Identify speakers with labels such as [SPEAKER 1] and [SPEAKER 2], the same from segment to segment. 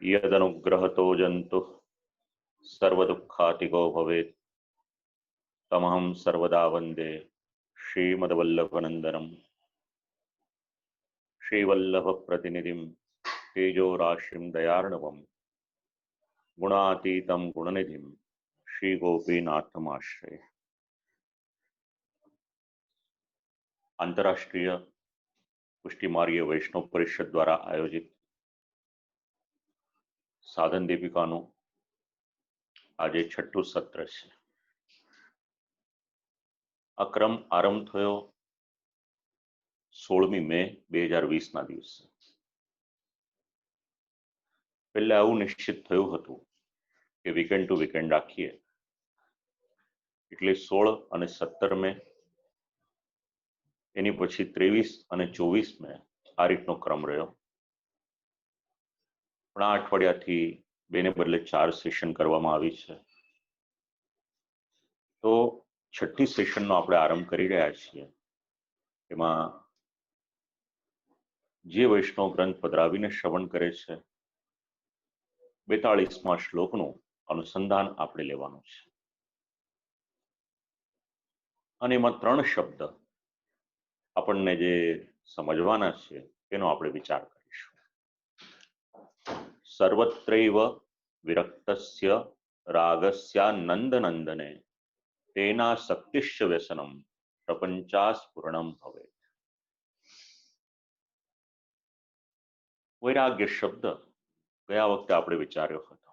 [SPEAKER 1] यदनुग्रहतो जन्तुः सर्वदुःखातिको भवेत् तमहं सर्वदा वन्दे श्रीमद्वल्लभनन्दनं श्रीवल्लभप्रतिनिधिं तेजोराशिं दयार्णवं गुणातीतं गुणनिधिं श्रीगोपीनाथमाश्रये। आंतरराष्ट्रीय पुष्टि मार्गीय वैष्णव परिषद द्वारा आयोजित साधन दीपिकाનું આજે છઠ્ઠું સત્ર છે। આ ક્રમ આરંભ થયો 16મી મે 2020ના દિવસે। પહેલા એવું નિશ્ચિત થયું હતું કે વીકેન્ડ ટુ વીકેન્ડ રાખીએ, એટલે 16 અને 17 મે, એની પછી 23 અને 24 મે આ રીતનો ક્રમ રહ્યો। પણ આ અઠવાડિયાથી 2 ને બદલે 4 સેશન કરવામાં આવી છે। તો છઠ્ઠી સેશનનો આપણે આરંભ કરી રહ્યા છીએ। એમાં જે વૈષ્ણવ ગ્રંથ પધરાવીને શ્રવણ કરે છે 42મા શ્લોકનું અનુસંધાન આપણે લેવાનું છે, અને એમાં 3 શબ્દ આપણને જે સમજવાના છે એનો આપણે વિચાર કરીશું। સર્વત્રૈવ વિરક્તસ્ય રાગસ્યાનંદનંદને તેના શક્તિશ્ચ વ્યસનમ પ્રપંચાસ્ફુરણમ ભવેત। વૈરાગ્ય શબ્દ ગયા વખતે આપણે વિચાર્યો હતો।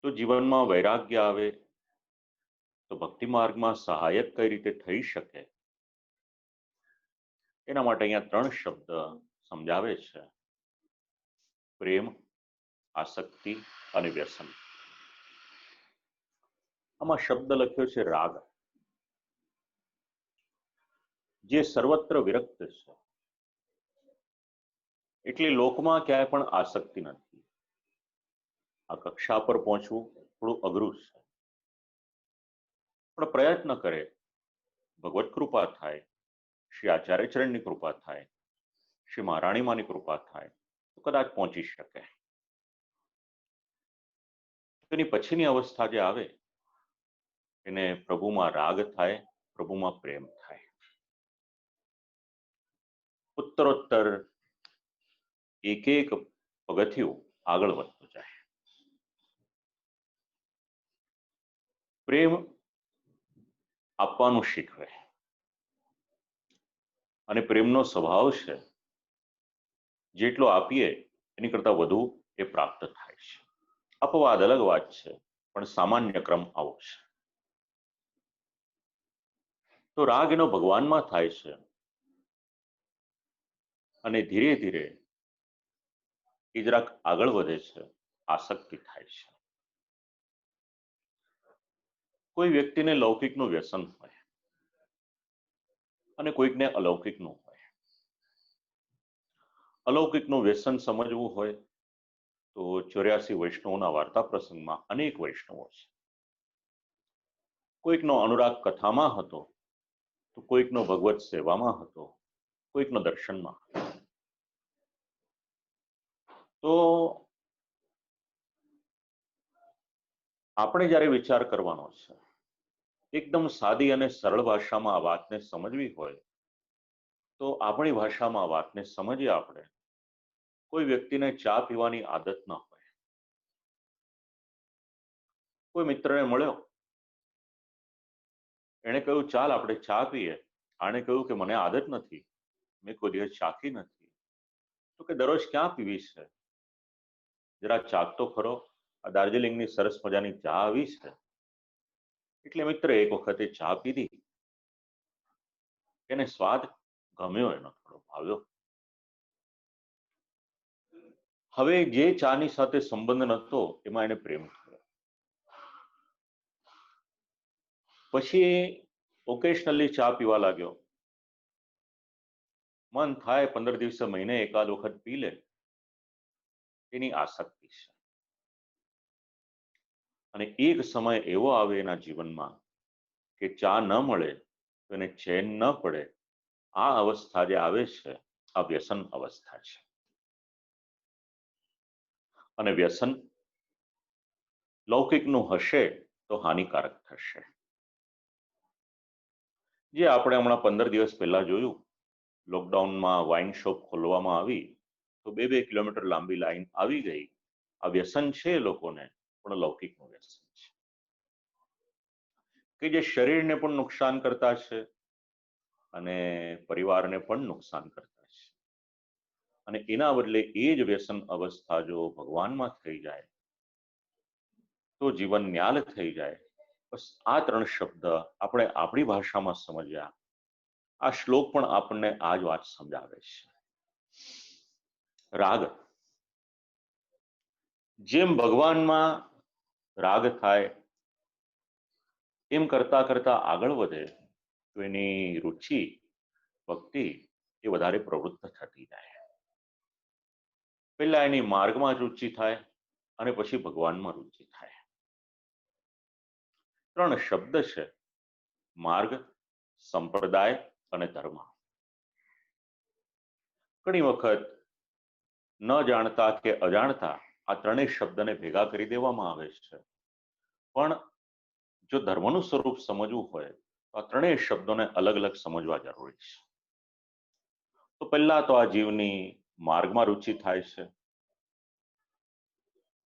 [SPEAKER 1] તો જીવનમાં વૈરાગ્ય આવે તો ભક્તિ માર્ગમાં સહાયક કઈ રીતે થઈ શકે, એના માટે અહીંયા 3 શબ્દ સમજાવે છે: પ્રેમ, આસક્તિ અને વ્યસન। આમાં શબ્દ લખ્યો છે રાગ, જે સર્વત્ર વિરક્ત છે, એટલે લોકમાં ક્યાંય પણ આસક્તિ નથી। આ કક્ષા પર પહોંચવું થોડું અઘરું છે, પણ પ્રયત્ન કરે, ભગવત કૃપા થાય, શ્રી આચાર્યચરણની કૃપા થાય, શ્રી મહારાણીમાની કૃપા થાય તો કદાચ પહોંચી શકે। તેની પછીની અવસ્થા જે આવે એને પ્રભુમાં રાગ થાય, પ્રભુમાં પ્રેમ થાય। ઉત્તરોત્તર એક એક પગથિયું આગળ વધતું જાય। પ્રેમ આપવાનું શીખવે, અને પ્રેમનો સ્વભાવ છે જેટલો આપીએ એની કરતા વધુ એ પ્રાપ્ત થાય છે। અપવાદ અલગ વાત છે, પણ સામાન્ય ક્રમ આવો છે। તો રાગ એનો ભગવાનમાં થાય છે, અને ધીરે ધીરે એ જરાક આગળ વધે છે, આસક્તિ થાય છે। કોઈ વ્યક્તિને લૌકિકનું વ્યસન હોય અને કોઈકને અલૌકિકનું હોય। અલૌકિકનું વ્યસન સમજવું હોય તો 84 વૈષ્ણવોના વાર્તા પ્રસંગમાં અનેક વૈષ્ણવો છે। કોઈકનો અનુરાગ કથામાં હતો, તો કોઈકનો ભગવત સેવામાં હતો, કોઈકનો દર્શનમાં હતો। તો આપણે જ્યારે વિચાર કરવાનો છે, એકદમ સાદી અને સરળ ભાષામાં આ વાતને સમજવી હોય તો આપણી ભાષામાં આ વાતને સમજીએ આપણે। કોઈ વ્યક્તિને ચા પીવાની આદત ન હોય, કોઈ મિત્રને મળ્યો, એણે કહ્યું ચાલ આપણે ચા પીએ, આણે કહ્યું કે મને આદત નથી, મેં કોઈ દિવસ ચાખી નથી। તો કે દરરોજ ક્યાં પીવી છે, જરા ચાખ તો ખરો, આ દાર્જિલિંગની સરસ મજાની ચા આવી છે। એટલે મિત્ર એક વખતે ચા પીધી, એને સ્વાદ ગમ્યો, એનો થોડો ભાવ્યો। હવે જે ચાની સાથે સંબંધ નહોતો એમાં એને પ્રેમ થયો। પછી ઓકેશનલી ચા પીવા લાગ્યો, મન થાય 15 દિવસે, મહિને એકાદ વખત પી લે, એની આસક્તિ છે। અને એક સમય એવો આવે એના જીવનમાં કે ચા ન મળે તો એને ચેન ન પડે। આ અવસ્થા જે આવે છે આ વ્યસન અવસ્થા છે। અને વ્યસન લૌકિકનું હશે તો હાનિકારક થશે. જે આપણે હમણાં 15 દિવસ પહેલા જોયું, લોકડાઉનમાં વાઇન શોપ ખોલવામાં આવી તો 2-2 કિલોમીટર લાંબી લાઈન આવી ગઈ. આ વ્યસન છે એ લોકોને, પણ લૌકિકનું વ્યસન છે કે જે શરીરને પણ નુકસાન કરતા છે અને પરિવારને પણ નુકસાન કરતા છે. અને એના બદલે એ જ વ્યસન અવસ્થા જો ભગવાનમાં થઈ જાય તો જીવન ન્યાલ થઈ જાય. બસ આ 3 શબ્દ આપણે આપણી ભાષામાં સમજ્યા. આ શ્લોક પણ આપણને આ જ વાત સમજાવે છે. રાગ, જેમ ભગવાનમાં રાગ થાય એમ કરતા કરતા આગળ વધે તો એની રુચિ ભક્તિ એ વધારે પ્રવૃત્ત થતી જાય. પહેલા એની માર્ગમાં રુચિ થાય અને પછી ભગવાનમાં રુચિ થાય. 3 શબ્દ છે: માર્ગ, સંપ્રદાય અને ધર્મ. ઘણી વખત ન જાણતા કે અજાણતા આ ત્રણેય શબ્દને ભેગા કરી દેવામાં આવે છે. પણ જો ધર્મનું સ્વરૂપ સમજવું હોય તો આ ત્રણેય શબ્દોને અલગ અલગ સમજવા જરૂરી છે. તો પહેલા તો આ જીવની માર્ગમાં રુચિ થાય છે.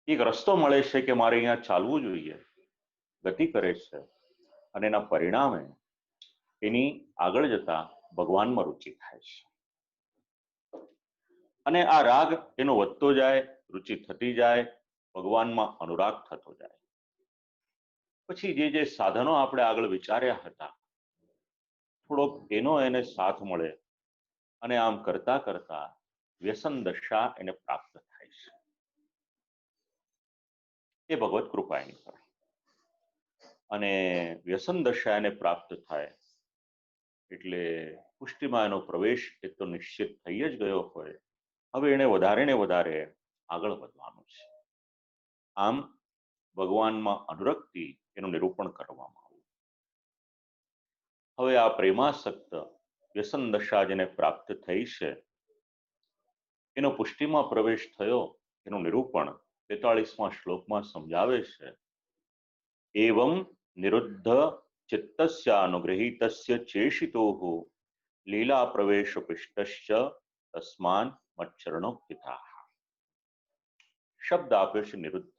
[SPEAKER 1] એક રસ્તો મળે છે કે મારે અહીંયા ચાલવું જોઈએ, ગતિ કરે છે અને એના પરિણામે એની આગળ જતા ભગવાનમાં રુચિ થાય છે. અને આ રાગ એનો વધતો જાય, રુચિ થતી જાય, ભગવાનમાં અનુરાગ થતો જાય. પછી જે સાધનો આપણે આગળ વિચાર્યા હતા, થોડોક એનો એને સાથ મળે અને આમ કરતા કરતા વ્યસન દશા એને પ્રાપ્ત થાય છે. એ ભગવત કૃપા એની પર. અને વ્યસન દશા એને પ્રાપ્ત થાય એટલે પુષ્ટિમાં એનો પ્રવેશ એ તો નિશ્ચિત થઈ જ ગયો હોય. હવે એને વધારે ને વધારે આગળ વધવાનું છે. આમ ભગવાનમાં અનુરક્તિ એનું નિરૂપણ કરવામાં આવ્યું. હવે આ પ્રેમાસક્ત વ્યસન દશા જેને પ્રાપ્ત થઈ છે એનો પુષ્ટિમાં પ્રવેશ થયો એનું નિરૂપણ 43મા શ્લોકમાં સમજાવે છે. એવં નિરુદ્ધ ચિત્તસ્ય અનુગૃહીતસ્ય ચેષિતોઃ લીલા પ્રવેશ પિષ્ટશ્ચ તસ્માન મચ્ચરણોપિતા. શબ્દ આપ્યો છે નિરુદ્ધ.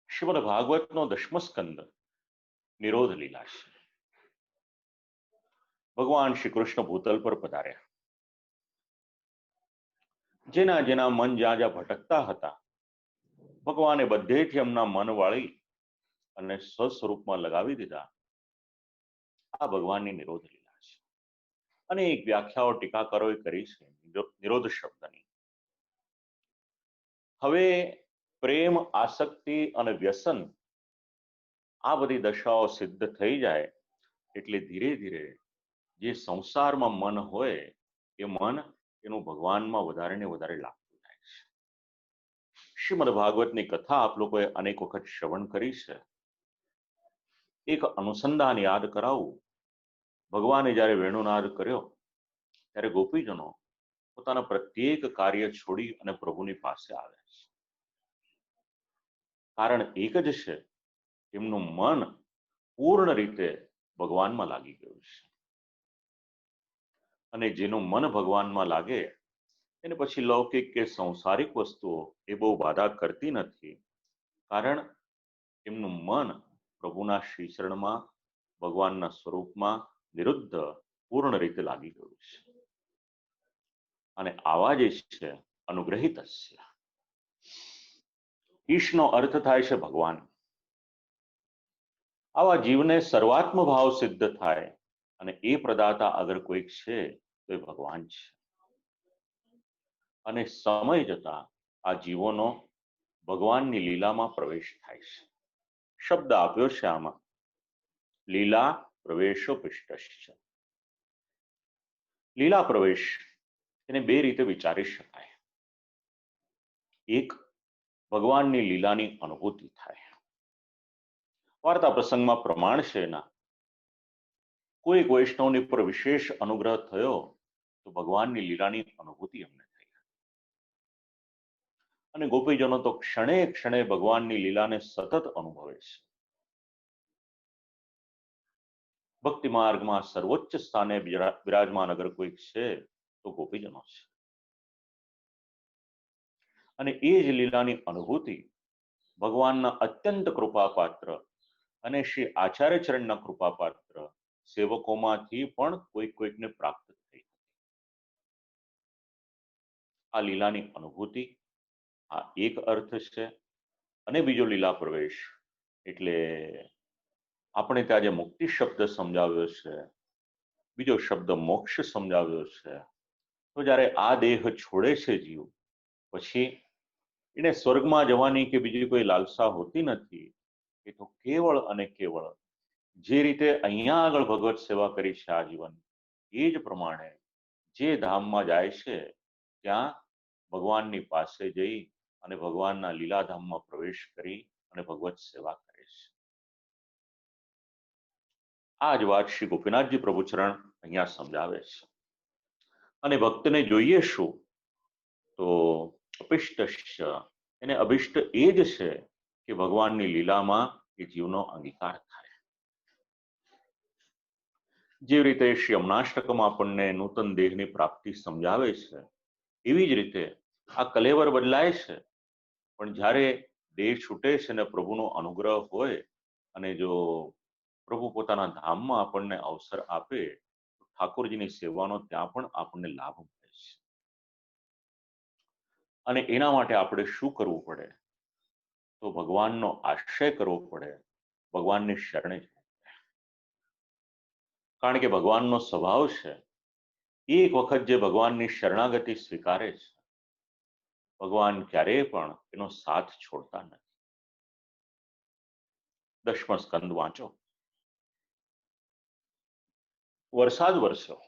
[SPEAKER 1] શ્રીમદ ભાગવતનો 10મો સ્કંદ નિરોધ લીલા છે. ભગવાન શ્રી કૃષ્ણ ભૂતલ પર પધાર્યા. જેના જેના મન જ્યાં જ્યાં ભટકતા હતા ભગવાને બધેથી એમના મન વાળી અને સ્વસ્વરૂપમાં લગાવી દીધા. આ ભગવાનની નિરોધ લીલા છે. અનેક વ્યાખ્યાઓ ટીકાકારોએ કરી છે નિરોધ શબ્દની. હવે પ્રેમ, આસક્તિ અને વ્યસન આ બધી દશાઓ સિદ્ધ થઈ જાય એટલે ધીરે ધીરે જે સંસારમાં મન હોય એ મન એનું ભગવાનમાં વધારે ને વધારે લાગતું જાય છે. શ્રીમદ ભાગવતની કથા આપ લોકોએ અનેક વખત શ્રવણ કરી છે. એક અનુસંધાન યાદ કરાવું. ભગવાને જ્યારે વેણુનાદ કર્યો ત્યારે ગોપીજનો પોતાના પ્રત્યેક કાર્ય છોડી અને પ્રભુની પાસે આવ્યા છે. કારણ એક જ છે, એમનું મન પૂર્ણ રીતે ભગવાનમાં લાગી ગયું છે. અને જેનું મન ભગવાનમાં લાગે એને પછી લૌકિક કે સંસારિક વસ્તુઓ એ બહુ બાધા કરતી નથી. કારણ એમનું મન પ્રભુના શ્રીચરણમાં, ભગવાનના સ્વરૂપમાં નિરુદ્ધ પૂર્ણ રીતે લાગી ગયું છે. અને આવા જે છે અનુગ્રહિતસ્ય. ઈશનો અર્થ થાય છે ભગવાન. આવા જીવને સર્વાત્મ ભાવ સિદ્ધ થાય અને એ પ્રદાતા અગર કોઈક છે તો એ ભગવાન છે. અને સમય જતા આ જીવોનો ભગવાનની લીલામાં પ્રવેશ થાય છે. શબ્દ આપ્યો છે આમાં, લીલા પ્રવેશો પિષ્ટશ્ચ. લીલા પ્રવેશ એને બે રીતે વિચારી શકાય. એક, ભગવાનની લીલાની અનુભૂતિ થાય. વાર્તા પ્રસંગમાં પ્રમાણ છે એના. કોઈક વૈષ્ણવની પર વિશેષ અનુગ્રહ થયો તો ભગવાનની લીલાની અનુભૂતિ અમને થઈ. અને ગોપીજનો તો ક્ષણે ક્ષણે ભગવાનની લીલાને સતત અનુભવે છે. ભક્તિ માર્ગમાં સર્વોચ્ચ સ્થાને બિરાજમાન અગર કોઈક છે તો ગોપીજનો છે. અને એ જ લીલાની અનુભૂતિ ભગવાનના અત્યંત કૃપાપાત્ર અને શ્રી આચાર્ય ચરણના કૃપાપાત્ર સેવકોમાંથી પણ કોઈકને પ્રાપ્ત થઈ. આ લીલાની અનુભૂતિ આ એક અર્થ છે. અને બીજો લીલા પ્રવેશ એટલે આપણે ત્યાં જે મુક્તિ શબ્દ સમજાવ્યો છે, બીજો શબ્દ મોક્ષ સમજાવ્યો છે. તો જ્યારે આ દેહ છોડે છે જીવ, પછી એને સ્વર્ગમાં જવાની કે બીજી કોઈ લાલસા હોતી નથી. એ તો કેવળ અને કેવળ જે રીતે અહીંયા આગળ ભગવત સેવા કરી છે આજીવન, એ જ પ્રમાણે જે ધામમાં જાય છે ત્યાં ભગવાનની પાસે જઈ અને ભગવાનના લીલાધામમાં પ્રવેશ કરી અને ભગવત સેવા કરે છે. આ જ વાત શ્રી ગોપીનાથજી પ્રભુચરણ અહીંયા સમજાવે છે. અને ભક્તને જોઈએ શું? તો અપિષ્ટ, એને અભિષ્ટ એ જ છે કે ભગવાનની લીલામાં એ જીવનો અંગીકાર થાય. જે રીતે શ્રી અમનાષ્ટકમાં આપણને નૂતન દેહની પ્રાપ્તિ સમજાવે છે, એવી જ રીતે આ કલેવર બદલાય છે. પણ જ્યારે દેહ છૂટે છે ને પ્રભુનો અનુગ્રહ હોય અને જો પ્રભુ પોતાના ધામમાં આપણને અવસર આપે, ઠાકોરજીની સેવાનો ત્યાં પણ આપણને લાભ મળે છે. અને એના માટે આપણે શું કરવું પડે? તો ભગવાનનો આશ્રય કરવો પડે, ભગવાનની શરણે જવું પડે. કારણ કે ભગવાનનો સ્વભાવ છે, એક વખત જે ભગવાનની શરણાગતિ સ્વીકારે છે, ભગવાન ક્યારેય પણ એનો સાથ છોડતા નથી. 10મો સ્કંદ વાંચો. વરસાદ વરસ્યો.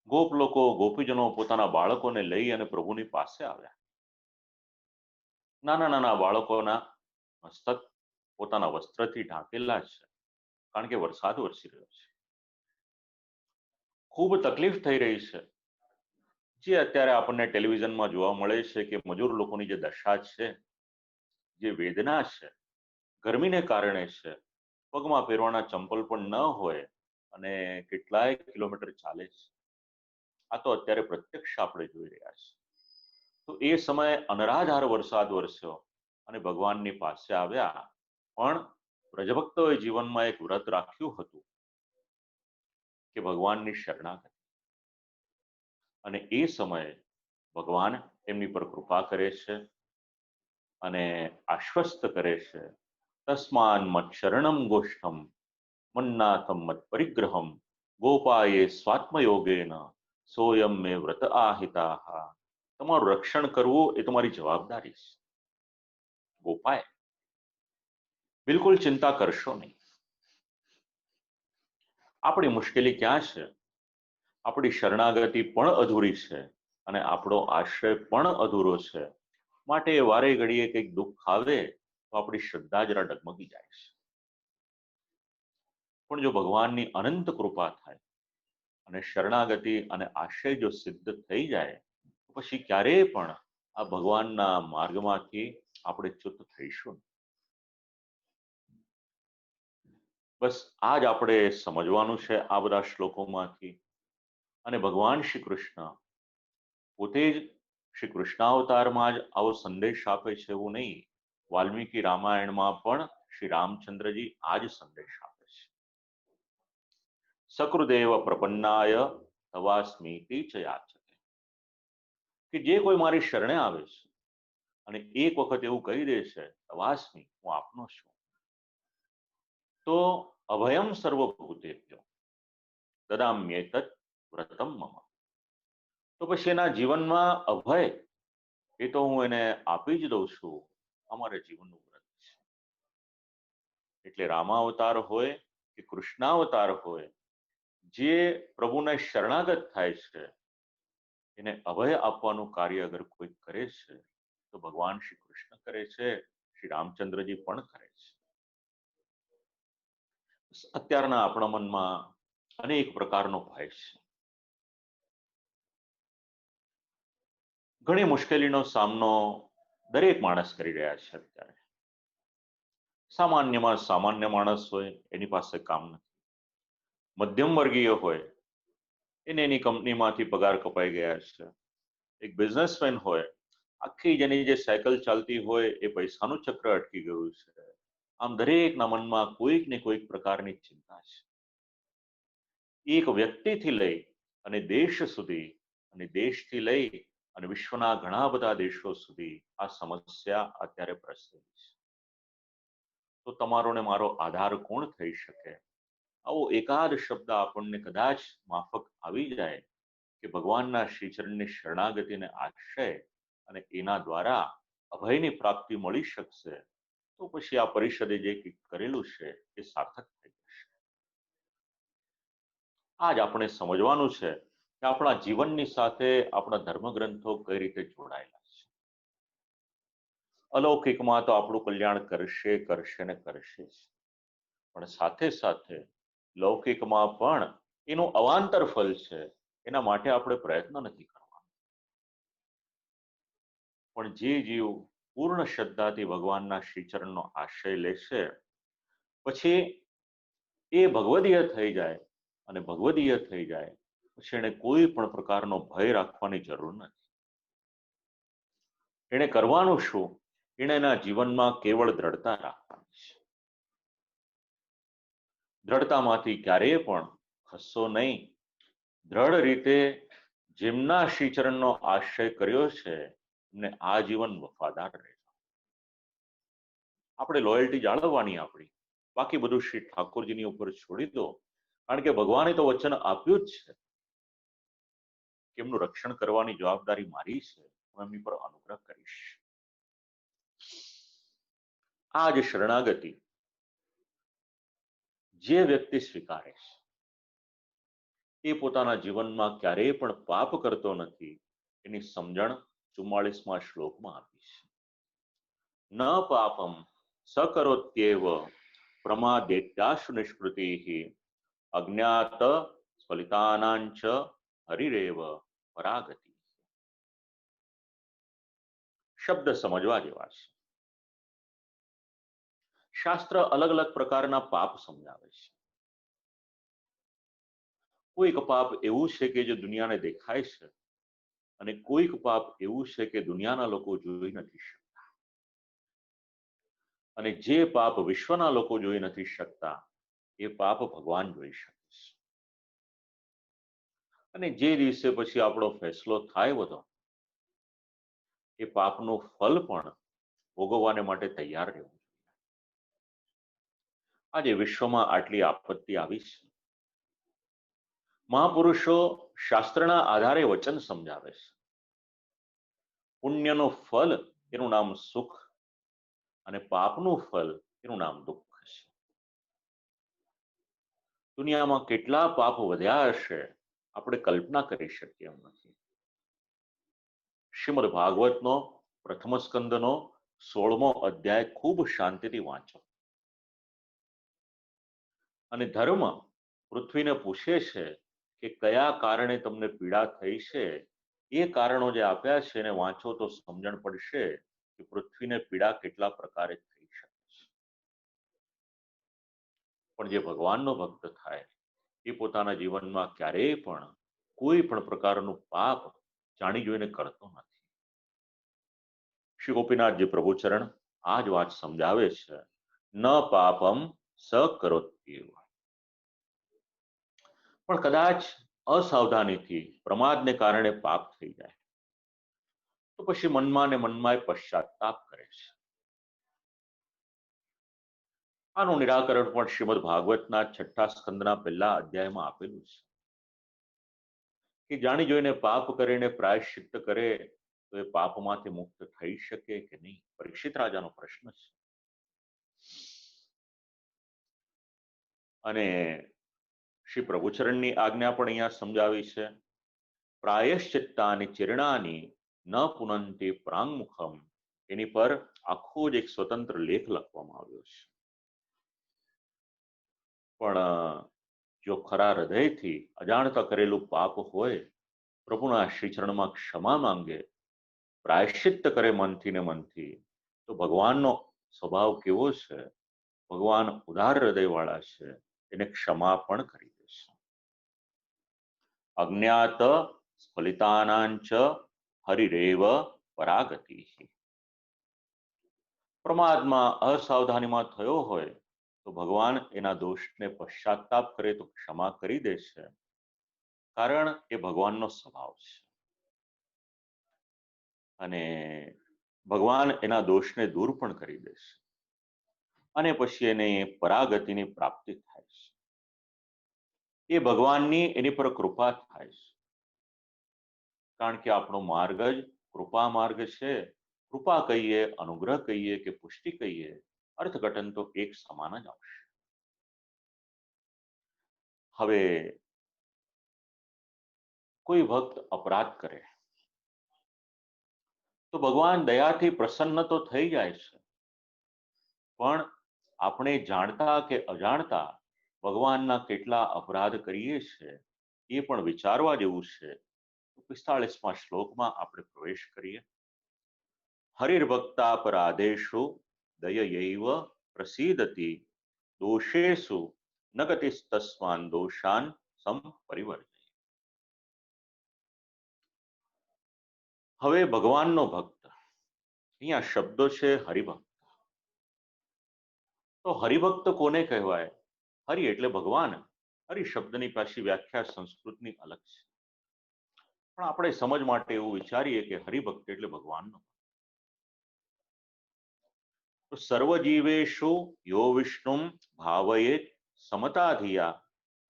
[SPEAKER 1] ગોપ લોકો, ગોપીજનો પોતાના બાળકોને લઈ અને પ્રભુની પાસે આવ્યા. નાના નાના બાળકોના મસ્તક પોતાના વસ્ત્રથી ઢાંકેલા છે, કારણ કે વરસાદ વરસી રહ્યો છે. ખૂબ તકલીફ થઈ રહી છે. જે અત્યારે આપણને ટેલિવિઝનમાં જોવા મળે છે કે મજૂર લોકોની જે દશા છે, જે વેદના છે, ગરમીને કારણે છે, પગમાં પહેરવાના ચંપલ પણ ન હોય અને કેટલાય કિલોમીટર ચાલે છે. આ તો અત્યારે પ્રત્યક્ષ આપણે જોઈ રહ્યા છીએ. તો એ સમયે અનરાધાર વરસાદ વરસ્યો અને ભગવાનની પાસે આવ્યા. પણ વ્રજભક્તોએ જીવનમાં એક વ્રત રાખ્યું હતું કે ભગવાનની શરણાગતિ. અને એ સમયે ભગવાન એમની પર કૃપા કરે છે અને આશ્વસ્ત કરે છે. તસ્માન મત શરણમ ગોષ્ઠમ મન્નાથમ મત પરિગ્રહમ ગોપાયે સ્વાત્મયોગેન સોયમ મે વ્રત આહિતા. તમારું રક્ષણ કરવું એ તમારી જવાબદારી છે. ગોપાય, બિલકુલ ચિંતા કરશો નહીં. આપણી મુશ્કેલી ક્યાં છે? આપણી શરણાગતિ પણ અધૂરી છે અને આપણો આશ્રય પણ અધૂરો છે. માટે વારે ઘડીએ કંઈક દુઃખ આવે તો આપણી શ્રદ્ધા જરા ડગમગી જાય છે. પણ જો ભગવાનની અનંત કૃપા થાય અને શરણાગતિ અને આશ્રય જો સિદ્ધ થઈ જાય, પછી ક્યારેય પણ આ ભગવાનના માર્ગમાંથી આપણે ચ્યુત થઈશું. બસ આ જ આપણે સમજવાનું છે આ બધા શ્લોકોમાંથી. અને ભગવાન શ્રી કૃષ્ણ પોતે જ શ્રી કૃષ્ણાવતારમાં જ આવો સંદેશ આપે છે એવું નહીં. વાલ્મીકી રામાયણમાં પણ શ્રી રામચંદ્રજી આ જ સંદેશ આપે છે. સકૃદેવ પ્રપન્નાય તવાસ્મીતિ ચ યાચતે. કે જે કોઈ મારી શરણે આવે છે અને એક વખત એવું કહી દે છે તવાસ્મી, હું આપનો છું, તો અભયમ સર્વભૂતેભ્યો દદામ્યેતત વ્રતમ મમ. તો પછી એના જીવનમાં અભય એ તો હું એને આપી જ દઉં છું. અમારા જીવનનું વ્રત છે. એટલે રામાવતાર હોય કે કૃષ્ણાવતાર હોય, જે પ્રભુને શરણાગત થાય છે એને અભય આપવાનું કાર્ય અગર કોઈ કરે છે તો ભગવાન શ્રી કૃષ્ણ કરે છે, શ્રી રામચંદ્રજી પણ કરે છે. અત્યારના આપણા મનમાં અનેક પ્રકારનો ભય છે. ઘણી મુશ્કેલીનો સામનો દરેક માણસ કરી રહ્યા છે અત્યારે. સામાન્યમાં સામાન્ય માણસ હોય એની પાસે કામ નથી, મધ્યમ વર્ગીય હોય એને એની કંપનીમાંથી પગાર કપાઈ ગયા છે, એક બિઝનેસમેન હોય આખી જેની જે સાયકલ ચાલતી હોય એ પૈસાનું ચક્ર અટકી ગયું છે. આમ દરેકના મનમાં કોઈક ને કોઈક પ્રકારની ચિંતા છે. એક વ્યક્તિથી લઈ અને દેશ સુધી અને દેશથી લઈ અને વિશ્વના ઘણા બધા દેશો સુધી આ સમસ્યા અત્યારે પ્રસરેલી છે. તો તમારો ને મારો આધાર કોણ થઈ શકે? આવો એકાદ શબ્દ આપણને કદાચ માફક આવી જાય કે ભગવાનના શ્રીચરણની શરણાગતિને આશ્રય અને એના દ્વારા અભયની પ્રાપ્તિ મળી શકશે, તો પછી આ પરિષદે જે કંઈક કરેલું છે એ સાર્થક થઈ જશે. આજ આપણે સમજવાનું છે કે આપણા જીવનની સાથે આપણા ધર્મગ્રંથો કઈ રીતે જોડાયેલા છે. અલૌકિકમાં તો આપણું કલ્યાણ કરશે કરશે ને કરશે જ, પણ સાથે સાથે લૌકિકમાં પણ એનું અવાંતર ફલ છે, એના માટે આપણે પ્રયત્ન નથી કરવાનો. પણ જે જીવ પૂર્ણ શ્રદ્ધાથી ભગવાનના શ્રીચરણનો આશ્રય લેશે પછી એ ભગવદીય થઈ જાય, અને ભગવદીય થઈ જાય પછી એને કોઈ પણ પ્રકારનો ભય રાખવાની જરૂર નથી. એને કરવાનું શું? એને એના જીવનમાં કેવળ દ્રઢતા રાખવાની છે. દ્રઢતામાંથી ક્યારેય પણ ખસશો નહીં. દ્રઢ રીતે જેમના શ્રીચરણનો આશ્રય કર્યો છે એમને આજીવન વફાદાર રહેજો. આપણે લોયલ્ટી જાળવવાની આપણી, બાકી બધું શ્રી ઠાકોરજીની ઉપર છોડી દો, કારણ કે ભગવાને તો વચન આપ્યું જ છે કે એમનું રક્ષણ કરવાની જવાબદારી મારી છે, હું એમની પર અનુગ્રહ કરીશ. આ જ શરણાગતિ જે વ્યક્તિ સ્વીકારે છે એ પોતાના જીવનમાં ક્યારેય પણ પાપ કરતો નથી, એની સમજણ 44મા શ્લોકમાં આપી છે. ન પાપમ સકરોત્યેવ પ્રમાદેત્યાશુ નિષ્કૃતિ અજ્ઞાત સ્ફલિતાનાંચ હરિરેવ પરાગતિ. શબ્દ સમજવા જેવા છે. શાસ્ત્ર અલગ અલગ પ્રકારના પાપ સમજાવે છે. કોઈક પાપ એવું છે કે જે દુનિયાને દેખાય છે, અને કોઈક પાપ એવું છે કે દુનિયાના લોકો જોઈ નથી શકતા. અને જે પાપ વિશ્વના લોકો જોઈ નથી શકતા એ પાપ ભગવાન જોઈ શકે છે. અને જે દિવસે પછી આપણો ફેસલો થાય બધો, એ પાપનું ફલ પણ ભોગવવાને માટે તૈયાર રહેવું. આજે વિશ્વમાં આટલી આપત્તિ આવી છે. મહાપુરુષો શાસ્ત્રના આધારે વચન સમજાવે છે. પુણ્યનું ફલ એનું નામ સુખ, અને પાપનું ફલ એનું નામ દુઃખ છે. દુનિયામાં કેટલા પાપ વધ્યા હશે આપણે કલ્પના કરી શકીએ એમ નથી. શ્રીમદ ભાગવતનો પ્રથમ સ્કંદનો 16મો અધ્યાય ખૂબ શાંતિથી વાંચો. અને ધર્મ પૃથ્વીને પૂછે છે કે કયા કારણે તમને પીડા થઈ છે, એ કારણો જે આપ્યા છે એને વાંચો તો સમજણ પડશે કે પૃથ્વીને પીડા કેટલા પ્રકારે થઈ શકે છે. પણ જે ભગવાનનો ભક્ત થાય એ પોતાના જીવનમાં ક્યારેય પણ કોઈ પણ પ્રકારનું પાપ જાણી જોઈને કરતો નથી. શ્રી ગોપીનાથજી પ્રભુચરણ આ જ વાત સમજાવે છે. ન પાપમ સ કરોત્યેવ. પણ કદાચ અસાવધાનીથી પ્રમાદને કારણે પાપ થઈ જાય તો પછી મનમાં ને મનમાં પશ્ચાતાપ કરે છે. આનું નિરાકરણ પણ શ્રીમદ ભાગવતના 6ઠા સ્કંદના 1લા અધ્યાયમાં આપેલું છે કે જાણી જોઈને પાપ કરીને પ્રાયશ્ચિત્ત કરે તો એ પાપમાંથી મુક્ત થઈ શકે કે નહીં? પરીક્ષિત રાજાનો પ્રશ્ન છે. અને શ્રી પ્રભુચરણની આજ્ઞા પણ અહીંયા સમજાવી છે. પ્રાયશ્ચિત્તાની ચિરણાની ન પુનંતી પ્રાંગમુખમ. એની પર આખો જ એક સ્વતંત્ર લેખ લખવામાં આવ્યો છે. પણ જો ખરા હૃદયથી અજાણતા કરેલું પાપ હોય, પ્રભુના શ્રીચરણમાં ક્ષમા માંગે પ્રાયશ્ચિત્ત કરે મનથી ને મનથી, તો ભગવાનનો સ્વભાવ કેવો છે? ભગવાન ઉદાર હૃદયવાળા છે, એને ક્ષમા પણ કરી દેશે. અજ્ઞાત સ્ફલિતાનાંચ હરિરેવ પરાગતિ. પ્રમાદમાં અસાવધાનીમાં થયો હોય તો ભગવાન એના દોષને પશ્ચાતાપ કરે તો ક્ષમા કરી દેશે, કારણ એ ભગવાનનો સ્વભાવ છે. અને ભગવાન એના દોષને દૂર પણ કરી દેશે અને પછી એને પરાગતિની પ્રાપ્તિ થાય છે. એ ભગવાનની એની પર કૃપા થાય છે, કારણ કે આપણો માર્ગ જ કૃપા માર્ગ છે. કૃપા કહીએ, અનુગ્રહ કહીએ કે પુષ્ટિ કહીએ, અર્થઘટન તો એક સમાન જ આવશે. હવે કોઈ ભક્ત અપરાધ કરે તો ભગવાન દયાથી પ્રસન્ન તો થઈ જાય છે, પણ આપણે જાણતા કે અજાણતા ભગવાનના કેટલા અપરાધ કરીએ છીએ એ પણ વિચારવા જેવું છે. 45મા શ્લોકમાં આપણે પ્રવેશ કરીએ. હરિર્ભક્તાપરાધેષુ દયયૈવ પ્રસીદતિ, દોષેષુ ન ગતિસ્તસ્માન દોષાન સંપરિવર્તયેત. હવે ભગવાનનો ભક્ત, અહીંયા શબ્દો છે હરિભક્ત. તો હરિભક્ત કોને કહેવાય? હરિ એટલે ભગવાન. હરિ શબ્દની પાછી વ્યાખ્યા સંસ્કૃતની અલગ છે, પણ આપણે સમજ માટે એવું વિચારીએ કે હરિભક્ત એટલે ભગવાનનો. તો સર્વજીવેષુ યો વિષ્ણુમ ભાવયેત સમતાધિયા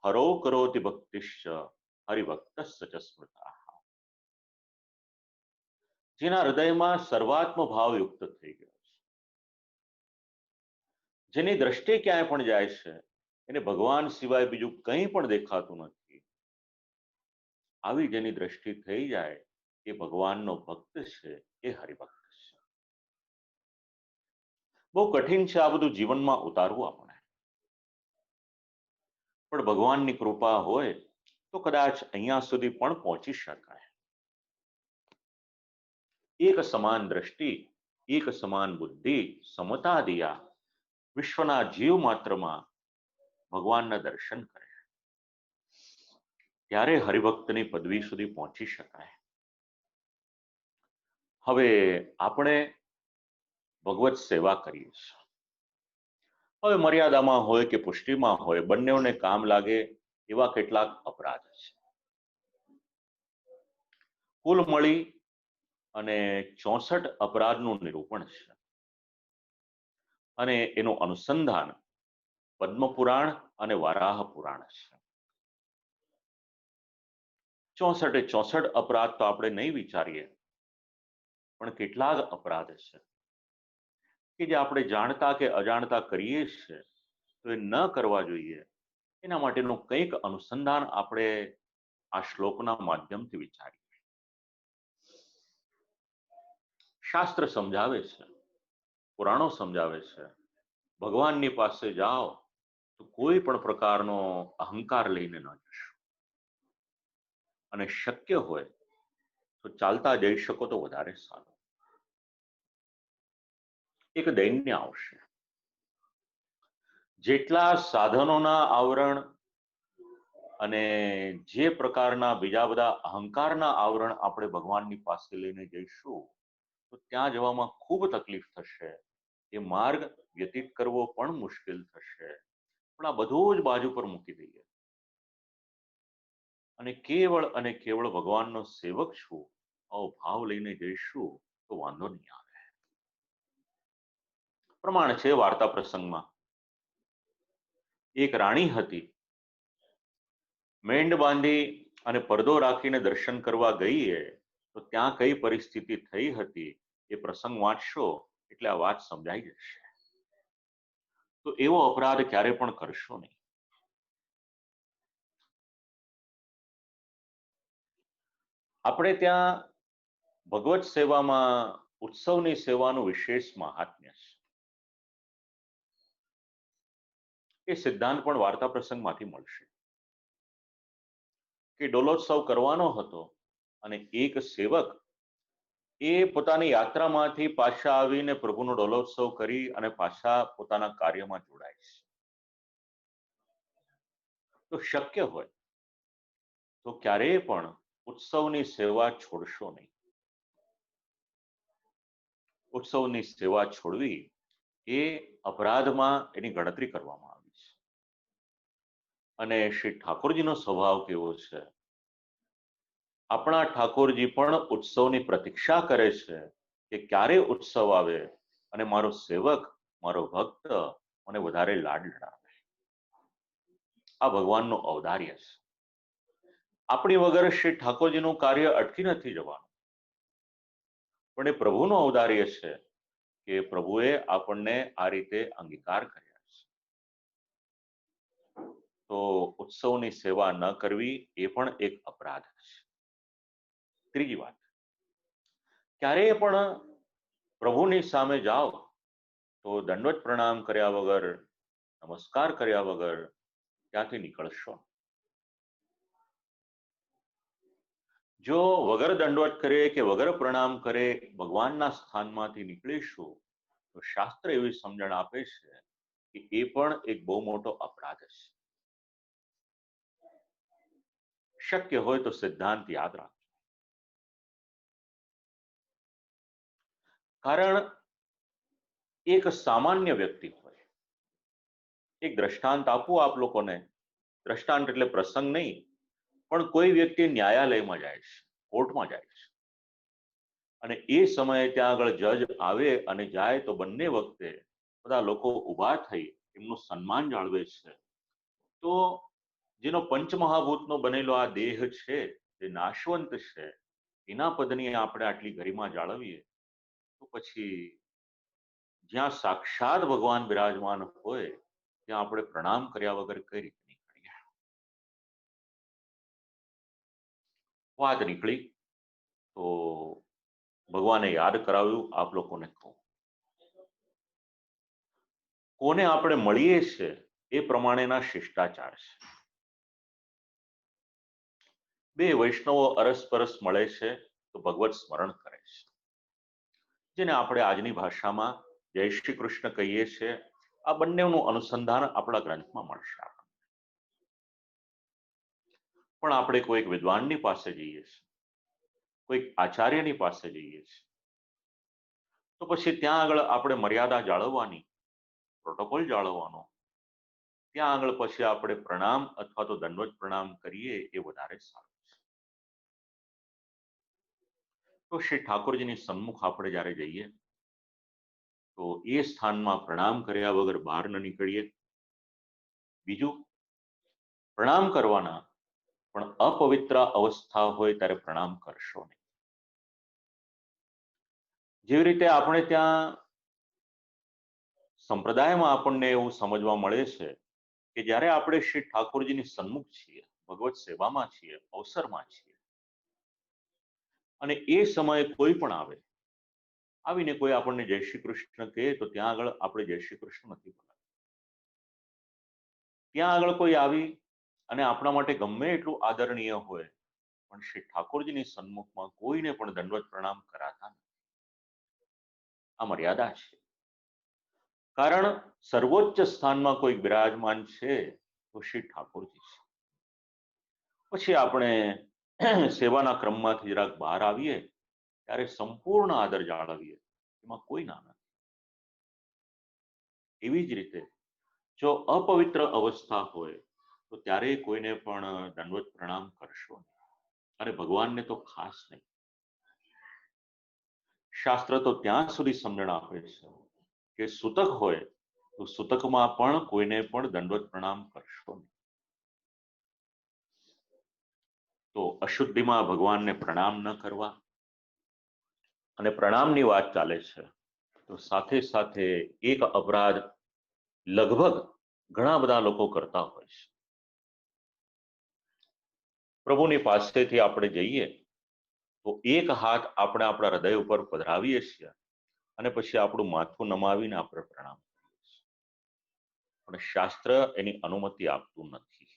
[SPEAKER 1] હરો કરોતિ ભક્તિશ્ચ હરિભક્તસ્સ ચ સ્મૃતા. જેના હૃદયમાં સર્વાત્મ ભાવ યુક્ત થઈ ગયો છે, જેની દ્રષ્ટિ ક્યાંય પણ જાય છે એને ભગવાન સિવાય બીજું કંઈ પણ દેખાતું નથી, આવી જેની દ્રષ્ટિ થઈ જાય એ ભગવાનનો ભક્ત છે, એ હરિભક્ત છે. બહુ કઠિન છે આ બધું જીવનમાં ઉતારવું આપણે, પણ ભગવાનની કૃપા હોય તો કદાચ અહીંયા સુધી પણ પહોંચી શકાય. એક સમાન દ્રષ્ટિ, એક સમાન બુદ્ધિ, સમતા દિયા, વિશ્વના જીવ માત્રમાં ભગવાનના દર્શન કરે, ત્યારે હરિભક્તની પદવી સુધી પહોંચી શકાય. હવે આપણે ભગવત સેવા કરીએ છીએ. હવે મર્યાદામાં હોય કે પુષ્ટિમાં હોય, બંનેઓને કામ લાગે એવા કેટલાક અપરાધ છે. કુલ મળી અને 64 અપરાધનું નિરૂપણ છે, અને એનું અનુસંધાન પદ્મપુરાણ અને વારાહ પુરાણ છે. 64 અપરાધ તો આપણે નહીં વિચારીએ, પણ કેટલાક અપરાધ છે કે જે આપણે જાણતા કે અજાણતા કરીએ છીએ, તો એ ન કરવા જોઈએ. એના માટેનું કંઈક અનુસંધાન આપણે આ શ્લોકના માધ્યમથી વિચારીએ. શાસ્ત્ર સમજાવે છે, પુરાણો સમજાવે છે, ભગવાનની પાસે જાઓ તો કોઈ પણ પ્રકારનો અહંકાર લઈને ન જશો, અને શક્ય હોય તો ચાલતા જઈ શકો તો વધારે સારું. એક દૈન્ય આવશે. જેટલા સાધનોના આવરણ અને જે પ્રકારના બીજા બધા અહંકારના આવરણ આપણે ભગવાનની પાસે લઈને જઈશું, તો ત્યાં જવામાં ખૂબ તકલીફ થશે. એ માર્ગ વ્યતીત કરવો પણ મુશ્કેલ થશે. પણ આ બધું જ બાજુ પર મૂકી દઈએ અને કેવળ ભગવાનનો સેવક છું આવો ભાવ લઈને જઈશું તો વાંધો નહીં આવે. પ્રમાણ છે વાર્તા પ્રસંગમાં. એક રાણી હતી, મેંડ બાંધી અને પડદો રાખીને દર્શન કરવા ગઈ તો ત્યાં કઈ પરિસ્થિતિ થઈ હતી એ પ્રસંગ વાંચશો એટલે આ વાત સમજાઈ જશે. તો એવો અપરાધ ક્યારે પણ કરશો નહીં. આપણે ત્યાં ભગવત સેવામાં ઉત્સવની સેવાનું વિશેષ મહાત્મ્ય છે. એ સિદ્ધાંત પણ વાર્તા પ્રસંગમાંથી મળશે કે ડોલોત્સવ કરવાનો હતો અને એક સેવક એ પોતાની યાત્રામાંથી પાછા આવીને પ્રભુનો ડોલોત્સવ કરી અને પાછા પોતાના કાર્યમાં જોડાય છે. તો શક્ય હોય તો ક્યારેય પણ ઉત્સવની સેવા છોડશો નહીં. ઉત્સવની સેવા છોડવી એ અપરાધમાં એની ગણતરી કરવામાં આવી છે. અને શ્રી ઠાકોરજીનો સ્વભાવ કેવો છે? આપણા ઠાકોરજી પણ ઉત્સવની પ્રતીક્ષા કરે છે કે ક્યારે ઉત્સવ આવે અને મારો સેવક, મારો ભક્ત મને વધારે લાડ લડાવે. આ ભગવાનનું ઔદાર્ય છે. આપણી વગર શ્રી ઠાકોરજીનું કાર્ય અટકી નથી જવાનું, પણ એ પ્રભુનું ઔદાર્ય છે કે પ્રભુએ આપણને આ રીતે અંગીકાર કર્યા છે. તો ઉત્સવની સેવા ન કરવી એ પણ એક અપરાધ છે. ત્રીજી વાત, ક્યારેય પણ પ્રભુની સામે જાઓ તો દંડવત પ્રણામ કર્યા વગર, નમસ્કાર કર્યા વગર ત્યાંથી નીકળશો. જો વગર દંડવત કરે કે વગર પ્રણામ કરે ભગવાનના સ્થાનમાંથી નીકળીશું તો શાસ્ત્ર એવી સમજણ આપે છે કે એ પણ એક બહુ મોટો અપરાધ છે. શક્ય હોય તો સિદ્ધાંત યાદ રાખજો. કારણ એક સામાન્ય વ્યક્તિ હોય, એક દ્રષ્ટાંત આપું આપ લોકોને. દ્રષ્ટાંત એટલે પ્રસંગ નહીં, પણ કોઈ વ્યક્તિ ન્યાયાલયમાં જાય છે, કોર્ટમાં જાય છે, અને એ સમયે ત્યાં આગળ જજ આવે અને જાય તો બંને વખતે બધા લોકો ઊભા થઈ એમનું સન્માન જાળવે છે. તો જેનો પંચમહાભૂતનો બનેલો આ દેહ છે, જે નાશવંત છે, એના પદની આપણે આટલી ગરિમા જાળવીએ તો પછી જ્યાં સાક્ષાત ભગવાન બિરાજમાન હોય ત્યાં આપણે પ્રણામ કર્યા વગર કઈ રીતે નીકળીએ? વાત નીકળી તો ભગવાને યાદ કરાવ્યું, આપ લોકોને કહું. કોને આપણે મળીએ છીએ એ પ્રમાણેના શિષ્ટાચાર છે. બે વૈષ્ણવો અરસપરસ મળે છે તો ભગવત સ્મરણ કરે છે, જેને આપણે આજની ભાષામાં જય શ્રી કૃષ્ણ કહીએ છીએ. આ બંનેનું અનુસંધાન આપણા ગ્રંથમાં મળશે. પણ આપણે કોઈક વિદ્વાનની પાસે જઈએ છીએ, કોઈક આચાર્યની પાસે જઈએ છીએ, તો પછી ત્યાં આગળ આપણે મર્યાદા જાળવવાની, પ્રોટોકોલ જાળવવાનો. ત્યાં આગળ પછી આપણે પ્રણામ અથવા તો દંડવત પ્રણામ કરીએ એ વધારે સારું છે. તો શ્રી ઠાકોરજીની સન્મુખ આપણે જ્યારે જઈએ તો એ સ્થાનમાં પ્રણામ કર્યા વગર બહાર ન નીકળીએ. બીજું, પ્રણામ કરવાના, પણ અપવિત્ર અવસ્થા હોય ત્યારે પ્રણામ કરશો નહીં. જેવી રીતે આપણે ત્યાં સંપ્રદાયમાં આપણને એવું સમજવા મળે છે કે જ્યારે આપણે શ્રી ઠાકોરજીની સન્મુખ છીએ, ભગવત સેવામાં છીએ, અવસરમાં છીએ, અને એ સમયે કોઈ પણ આવે, આવીને કોઈ આપણને જય શ્રી કૃષ્ણ કહે તો ત્યાં આગળ આપણે જય શ્રી કૃષ્ણ નથી બોલાતા. ત્યાં આગળ કોઈ આવી અને આપણા માટે ગમે એટલું આદરણીય હોય પણ શ્રી ઠાકોરજીની સન્મુખમાં કોઈને પણ દંડવત પ્રણામ કરાતા નથી. આ મર્યાદા છે. કારણ સર્વોચ્ચ સ્થાનમાં કોઈ બિરાજમાન છે તો શ્રી ઠાકોરજી છે. પછી આપણે સેવાના ક્રમમાંથી જરાક બહાર આવીએ ત્યારે સંપૂર્ણ આદર જાળવીએ, એમાં કોઈ ના નથી. એવી જ રીતે જો અપવિત્ર અવસ્થા હોય તો ત્યારે કોઈને પણ દંડવત પ્રણામ કરશો નહીં, અને ભગવાનને તો ખાસ નહીં. શાસ્ત્ર તો ત્યાં સુધી સમજણ આપે છે કે સૂતક હોય તો સૂતકમાં પણ કોઈને પણ દંડવત પ્રણામ કરશો નહીં. તો અશુદ્ધિમાં ભગવાનને પ્રણામ ન કરવા, અને પ્રણામની વાત ચાલે છે તો સાથે સાથે એક અપરાધ લગભગ ઘણા બધા લોકો કરતા હોય છે. પ્રભુની પાસેથી આપણે જઈએ તો એક હાથ આપણે આપણા હૃદય ઉપર પધરાવીએ છીએ અને પછી આપણું માથું નમાવીને આપણે પ્રણામ કરીએ છીએ. પણ શાસ્ત્ર એની અનુમતિ આપતું નથી.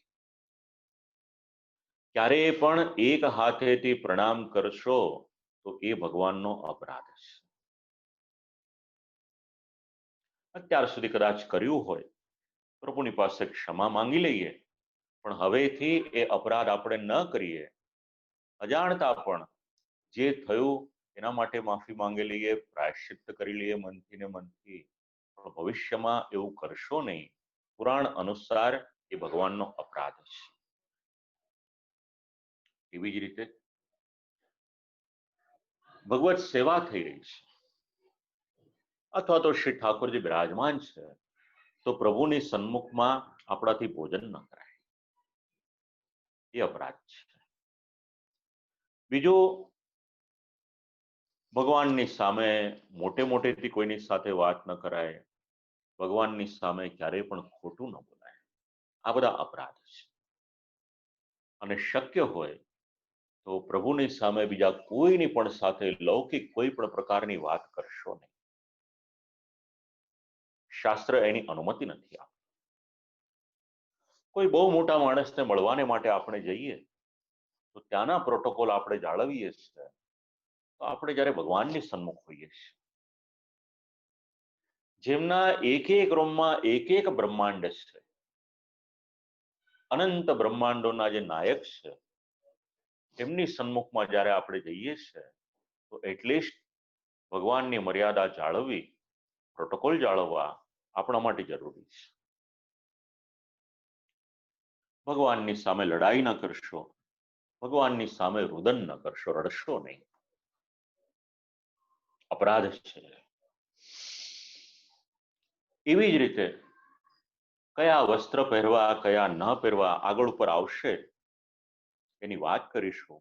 [SPEAKER 1] ક્યારેય પણ એક હાથેથી પ્રણામ કરશો તો એ ભગવાનનો અપરાધ છે. અત્યાર સુધી કદાચ કર્યું હોય, પ્રભુની પાસે ક્ષમા માંગી લઈએ, પણ હવેથી એ અપરાધ આપણે ન કરીએ. અજાણતા પણ જે થયું એના માટે માફી માંગી લઈએ, પ્રાયશ્ચિત્ત કરી લઈએ મનથી ને મનથી, પણ ભવિષ્યમાં એવું કરશો નહીં. પુરાણ અનુસાર એ ભગવાનનો અપરાધ છે. એવી જ રીતે ભગવત સેવા થઈ રહી છે, અથવા તો શ્રી ઠાકોરજી બિરાજમાન છે, તો પ્રભુની સન્મુખમાં આપણાથી ભોજન ન કરાય, એ અપરાધ છે. બીજું, ભગવાનની સામે મોટે મોટેથી કોઈની સાથે વાત ન કરાય, ભગવાનની સામે ક્યારેય પણ ખોટું ન બોલાય. આ બધા અપરાધ છે. અને શક્ય હોય તો પ્રભુની સામે બીજા કોઈની પણ સાથે લૌકિક કોઈ પણ પ્રકારની વાત કરશો નહીં. શાસ્ત્ર એની અનુમતિ નથી આપતું. કોઈ બહુ મોટા માણસને મળવાને માટે આપણે જઈએ તો ત્યાંના પ્રોટોકોલ આપણે જાળવીએ છીએ. તો આપણે જ્યારે ભગવાનની સન્મુખ હોઈએ છીએ, જેમના એક એક રૂમમાં એક એક બ્રહ્માંડ છે, અનંત બ્રહ્માંડોના જે નાયક છે, એમની સન્મુખમાં જ્યારે આપણે જઈએ છીએ તો એટલીસ્ટ ભગવાનની મર્યાદા જાળવવી, પ્રોટોકોલ જાળવવા આપણા માટે જરૂરી છે. ભગવાનની સામે લડાઈ ન કરશો, ભગવાનની સામે રુદન ન કરશો, રડશો નહીં. અપરાધ છે. એવી જ રીતે કયા વસ્ત્ર પહેરવા, કયા ન પહેરવા આગળ ઉપર આવશે, એની વાત કરીશું.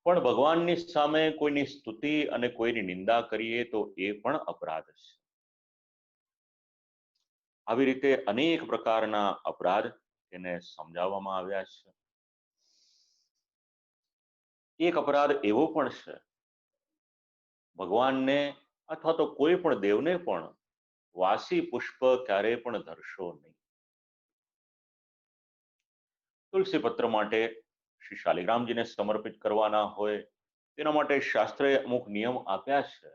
[SPEAKER 1] પણ ભગવાનની સામે કોઈની સ્તુતિ અને કોઈની નિંદા કરીએ તો એ પણ અપરાધ છે. આવી રીતે અનેક પ્રકારના અપરાધ એને સમજાવવામાં આવ્યા છે. એક અપરાધ એવો પણ છે, ભગવાનને અથવા તો કોઈ પણ દેવને પણ વાસી પુષ્પ ક્યારેય પણ ધરશો નહીં. તુલસી પત્ર માટે શ્રી શાલિગ્રામજીને સમર્પિત કરવાના હોય, તેના માટે શાસ્ત્રએ અમુક નિયમ આપ્યા છે.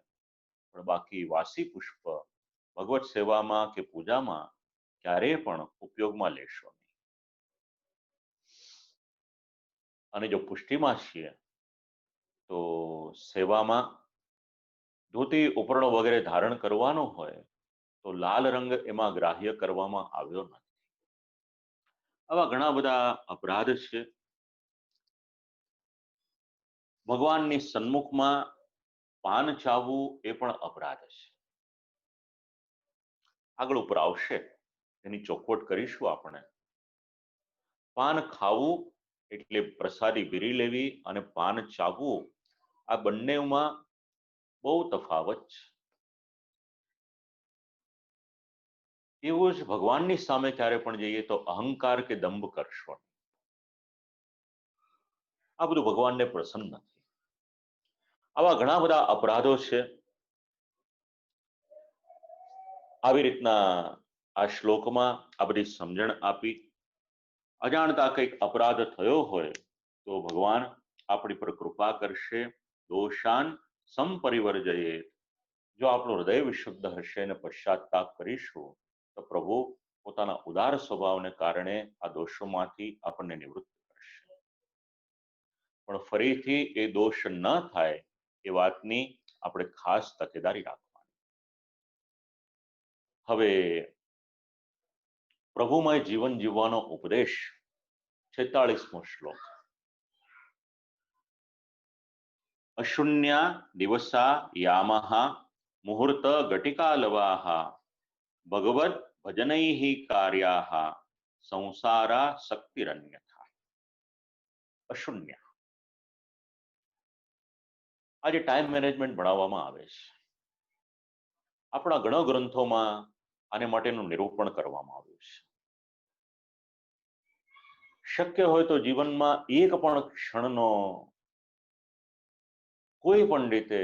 [SPEAKER 1] પણ બાકી વાસી પુષ્પ ભગવત સેવામાં કે પૂજામાં ક્યારેય પણ ઉપયોગમાં લેશો નહીં. અને જો પુષ્ટિમાં છીએ તો સેવામાં ધોતી ઉપરણો વગેરે ધારણ કરવાનો હોય તો લાલ રંગ એમાં ગ્રાહ્ય કરવામાં આવ્યો નથી. આવા ઘણા બધા અપરાધ છે. ભગવાનની સન્મુખમાં પાન ચાવવું એ પણ અપરાધ છે. આગળ ઉપર આવશે, એની ચોખવટ કરીશું આપણે. પાન ખાવું એટલે પ્રસાદી વીરી લેવી, અને પાન ચાવવું, આ બંનેમાં બહુ તફાવત છે. એવું જ ભગવાનની સામે ક્યારે પણ જઈએ તો અહંકાર કે દંભ કરશો. આ બધું ભગવાનને પ્રસન્ન નથી. આવા ઘણા બધા અપરાધો છે. આવી રીતના આ શ્લોકમાં આ બધી સમજણ આપી. અજાણતા કંઈક અપરાધ થયો હોય તો ભગવાન આપણી પર કૃપા કરશે. દોષાન સંપરિવર્જયે. જો આપણું હૃદય વિશુદ્ધ હશે અને પશ્ચાતાપ કરીશું તો પ્રભુ પોતાના ઉદાર સ્વભાવને કારણે આ દોષોમાંથી આપણને નિવૃત્ત કરશે. પણ ફરીથી એ દોષ ન થાય એ વાતની આપણે ખાસ તકેદારી રાખવાની. હવે પ્રભુમય જીવન જીવવાનો ઉપદેશ, 46મો શ્લોક. અશુન્યા દિવસા યામઃ મુહૂર્ત ઘટિકાલવાહ ભગવદ ભજનૈઃ કાર્યાઃ સંસારા શક્તિરન્યથા. અશુન્ય. આજે ટાઈમ મેનેજમેન્ટ ભણાવવામાં આવે છે. આપણા ઘણા ગ્રંથોમાં આને માટેનું નિરૂપણ કરવામાં આવ્યું છે. શક્ય હોય તો જીવનમાં એક પણ ક્ષણનો કોઈ પણ રીતે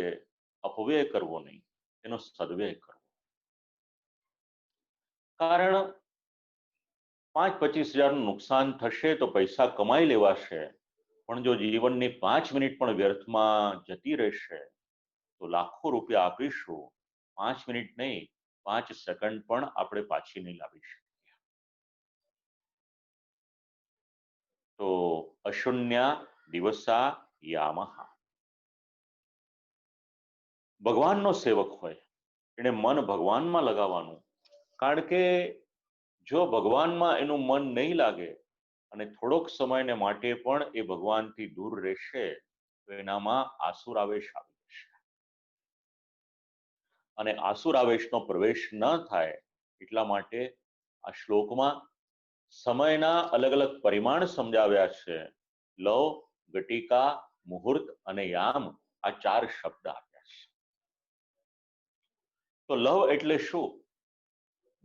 [SPEAKER 1] અપવ્યય કરવો નહીં, એનો સદવ્યય કરવો. કારણ 5-25 હજારનું નુકસાન થશે તો પૈસા કમાઈ લેવાશે, પણ જો જીવનની 5 મિનિટ પણ વ્યર્થમાં જતી રહેશે તો લાખો રૂપિયા આપીશું, 5 મિનિટ નહીં, 5 સેકન્ડ પણ આપણે પાછી નહીં લાવી શકીએ. તો અશુન્યા દિવસા યામઃ. ભગવાનનો સેવક હોય એને મન ભગવાનમાં લગાવવાનું, કારણ કે જો ભગવાનમાં એનું મન નહીં લાગે અને થોડોક સમયને માટે પણ એ ભગવાનથી દૂર રહેશે તો એનામાં આસુરાવેશ આવી જશે. અને આસુરાવેશનો પ્રવેશ ન થાય એટલા માટે આ શ્લોકમાં સમયના અલગ અલગ પરિમાણ સમજાવ્યા છે. લવ, ગટિકા, મુહૂર્ત અને યામ, આ 4 શબ્દ આપ્યા છે. તો લવ એટલે શું?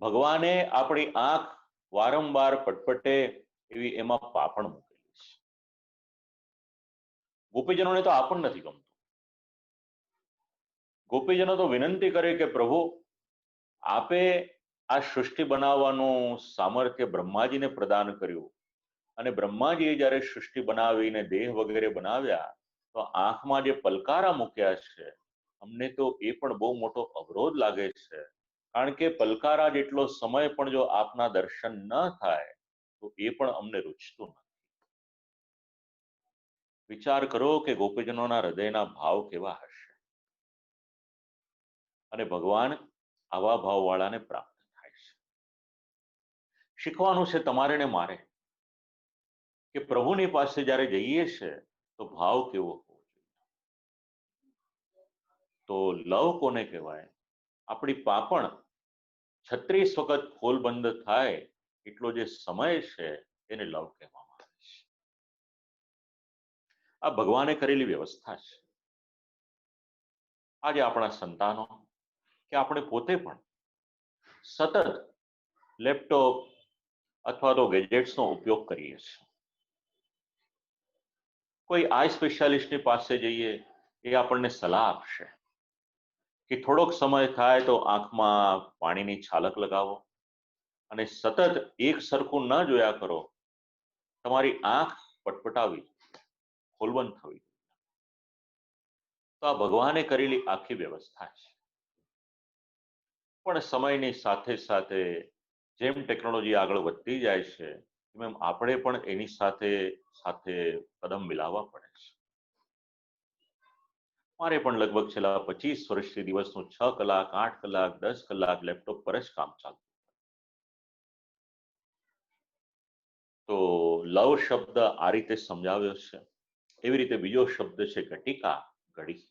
[SPEAKER 1] ભગવાને આપણી આંખ વારંવાર પટપટે એવી એમાં પાપણ મૂકેલી છે. ગોપીજનોને તો આ પણ નથી ગમતું. ગોપીજનો તો વિનંતી કરે કે પ્રભુ આપે આ સૃષ્ટિ બનાવવાનું સામર્થ્ય બ્રહ્માજીને પ્રદાન કર્યું, અને બ્રહ્માજીએ જ્યારે સૃષ્ટિ બનાવીને દેહ વગેરે બનાવ્યા તો આંખમાં જે પલકારા મૂક્યા છે અમને તો એ પણ બહુ મોટો અવરોધ લાગે છે, કારણ કે પલકારા જેટલો સમય પણ જો આપના દર્શન ન થાય તો એ પણ અમને રૂચતું નથી. વિચાર કરો કે ગોપીજનોના હૃદયના ભાવ કેવા હશે. અને ભગવાન આવા ભાવવાળાને પ્રાપ્ત થાય છે. શીખવાનું છે તમારે ને મારે કે પ્રભુની પાસે જ્યારે જઈએ છે તો ભાવ કેવો હોવો જોઈએ. તો લવ કોને કહેવાય? આપણી પાપણ 36 વખત ખોલબંધ થાય એટલો જે સમય છે એને લવ કહેવામાં આવે છે. આ ભગવાને કરેલી વ્યવસ્થા છે. આજે આપણા સંતાનો કે આપણે પોતે પણ સતત લેપટોપ અથવા તો ગેજેટ્સનો ઉપયોગ કરીએ છીએ. કોઈ આઈ સ્પેશિયાલિસ્ટની પાસે જઈએ એ આપણને સલાહ આપશે કે થોડોક સમય થાય તો આંખમાં પાણીની છાલક લગાવો અને સતત એક સરખું ન જોયા કરો. તમારી આંખ પટપટાવી, ખોલબંધ થવી. તો આ ભગવાને કરેલી આખી વ્યવસ્થા છે. પણ સમયની સાથે સાથે જેમ ટેકનોલોજી આગળ વધતી જાય છે એમ આપણે પણ એની સાથે સાથે કદમ મિલાવવા પડે છે. મારે પણ લગભગ છેલ્લા 25 વર્ષથી દિવસનું 6 કલાક, 8 કલાક, 10 કલાક લેપટોપ પર જ કામ ચાલતું. તો લવ શબ્દ આ રીતે સમજાવ્યો છે. એવી રીતે બીજો શબ્દ છે ઘટિકા, ઘડી.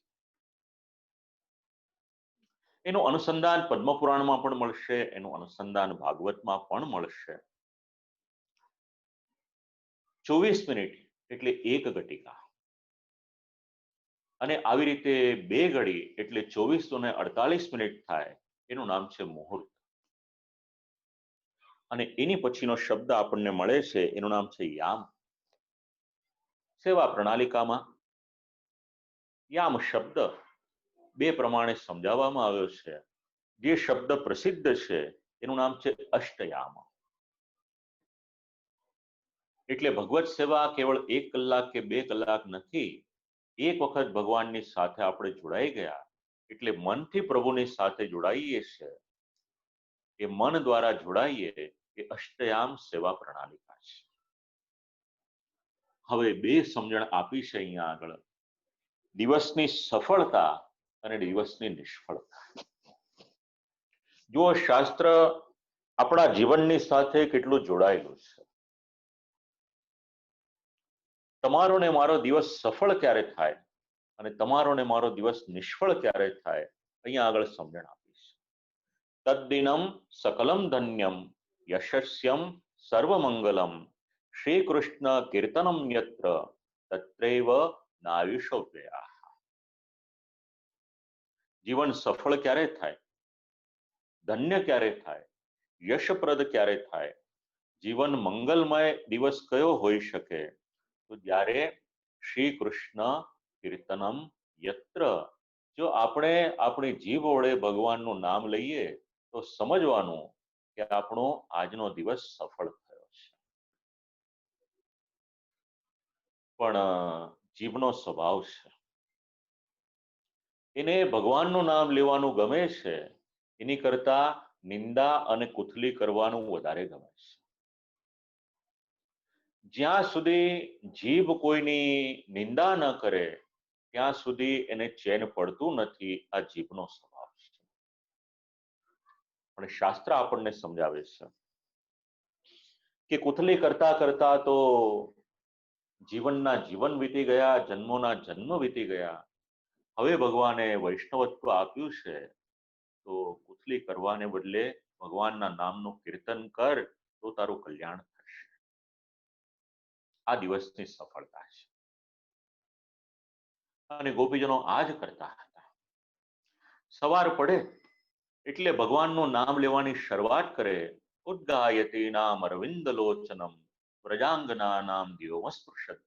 [SPEAKER 1] એનું અનુસંધાન પદ્મપુરાણમાં પણ મળશે, એનું અનુસંધાન ભાગવતમાં પણ મળશે. 24 મિનિટ એટલે 1 ઘટિકા, અને આવી રીતે 2 ઘડી એટલે 24 અને 48 મિનિટ થાય, એનું નામ છે મુહૂર્ત. અને એની પછીનો શબ્દ આપણને મળે છે એનું નામ છે યામ. સેવા પ્રણાલિકામાં યામ શબ્દ 2 પ્રમાણે સમજાવવામાં આવ્યો છે. જે શબ્દ પ્રસિદ્ધ છે એનું નામ છે અષ્ટયામ. એટલે ભગવત સેવા કેવળ 1 કલાક કે 2 કલાક નથી. એક વખત ભગવાનની સાથે આપણે જોડાઈ ગયા એટલે મનથી પ્રભુની સાથે જોડાઈએ છે. એ મન દ્વારા જોડાઈએ એ અષ્ટયામ સેવા પ્રણાલિકા છે. હવે 2 સમજણ આપી છે અહીંયા આગળ. દિવસની સફળતા અને દિવસની નિષ્ફળતા. જો શાસ્ત્ર આપણા જીવનની સાથે કેટલું જોડાયેલું છે. તમારો ને મારો દિવસ સફળ ક્યારે થાય અને તમારો ને મારો દિવસ નિષ્ફળ ક્યારે થાય, અહીંયા આગળ સમજણ આપીશ. તદ્દિનમ સકલમ ધન્યમ યશસ્યમ સર્વમંગલમ શ્રી કૃષ્ણ કીર્તનમ યત્ર તત્રૈવ નાયુષો વ્યયા. જીવન સફળ ક્યારે થાય, ધન્ય ક્યારે થાય, યશપ્રદ ક્યારે થાય, જીવન મંગલમય દિવસ કયો હોઈ શકે? તો જ્યારે શ્રી કૃષ્ણ કીર્તનમ યત્ર. જો આપણે આપણી જીભ વડે ભગવાનનું નામ લઈએ તો સમજવાનું કે આપણો આજનો દિવસ સફળ થયો છે. પણ જીભનો સ્વભાવ છે. એને ભગવાનનું નામ લેવાનું ગમે છે, એની કરતા નિંદા અને કુથલી કરવાનું વધારે ગમે છે. જ્યાં સુધી જીભ કોઈની નિંદા ન કરે ત્યાં સુધી એને ચેન પડતું નથી. આ જીભનો સ્વભાવ છે. પણ શાસ્ત્ર આપણને સમજાવે છે કે કુથલી કરતા કરતા તો જીવનના જીવન વીતી ગયા, જન્મોના જન્મ વીતી ગયા. હવે ભગવાને વૈષ્ણવત્વ આપ્યું છે, તો કુથલી કરવાને બદલે ભગવાનના નામનું કીર્તન કર, તો તારું કલ્યાણ થશે. આ દિવસની સફળતા છે. અને ગોપીજનો આ જ કરતા હતા. સવાર પડે એટલે ભગવાનનું નામ લેવાની શરૂઆત કરે. ઉદ્ગાયતી નામ અરવિંદ લોચનમ વ્રજાંગના નામ દિયોમસ્પૃશત.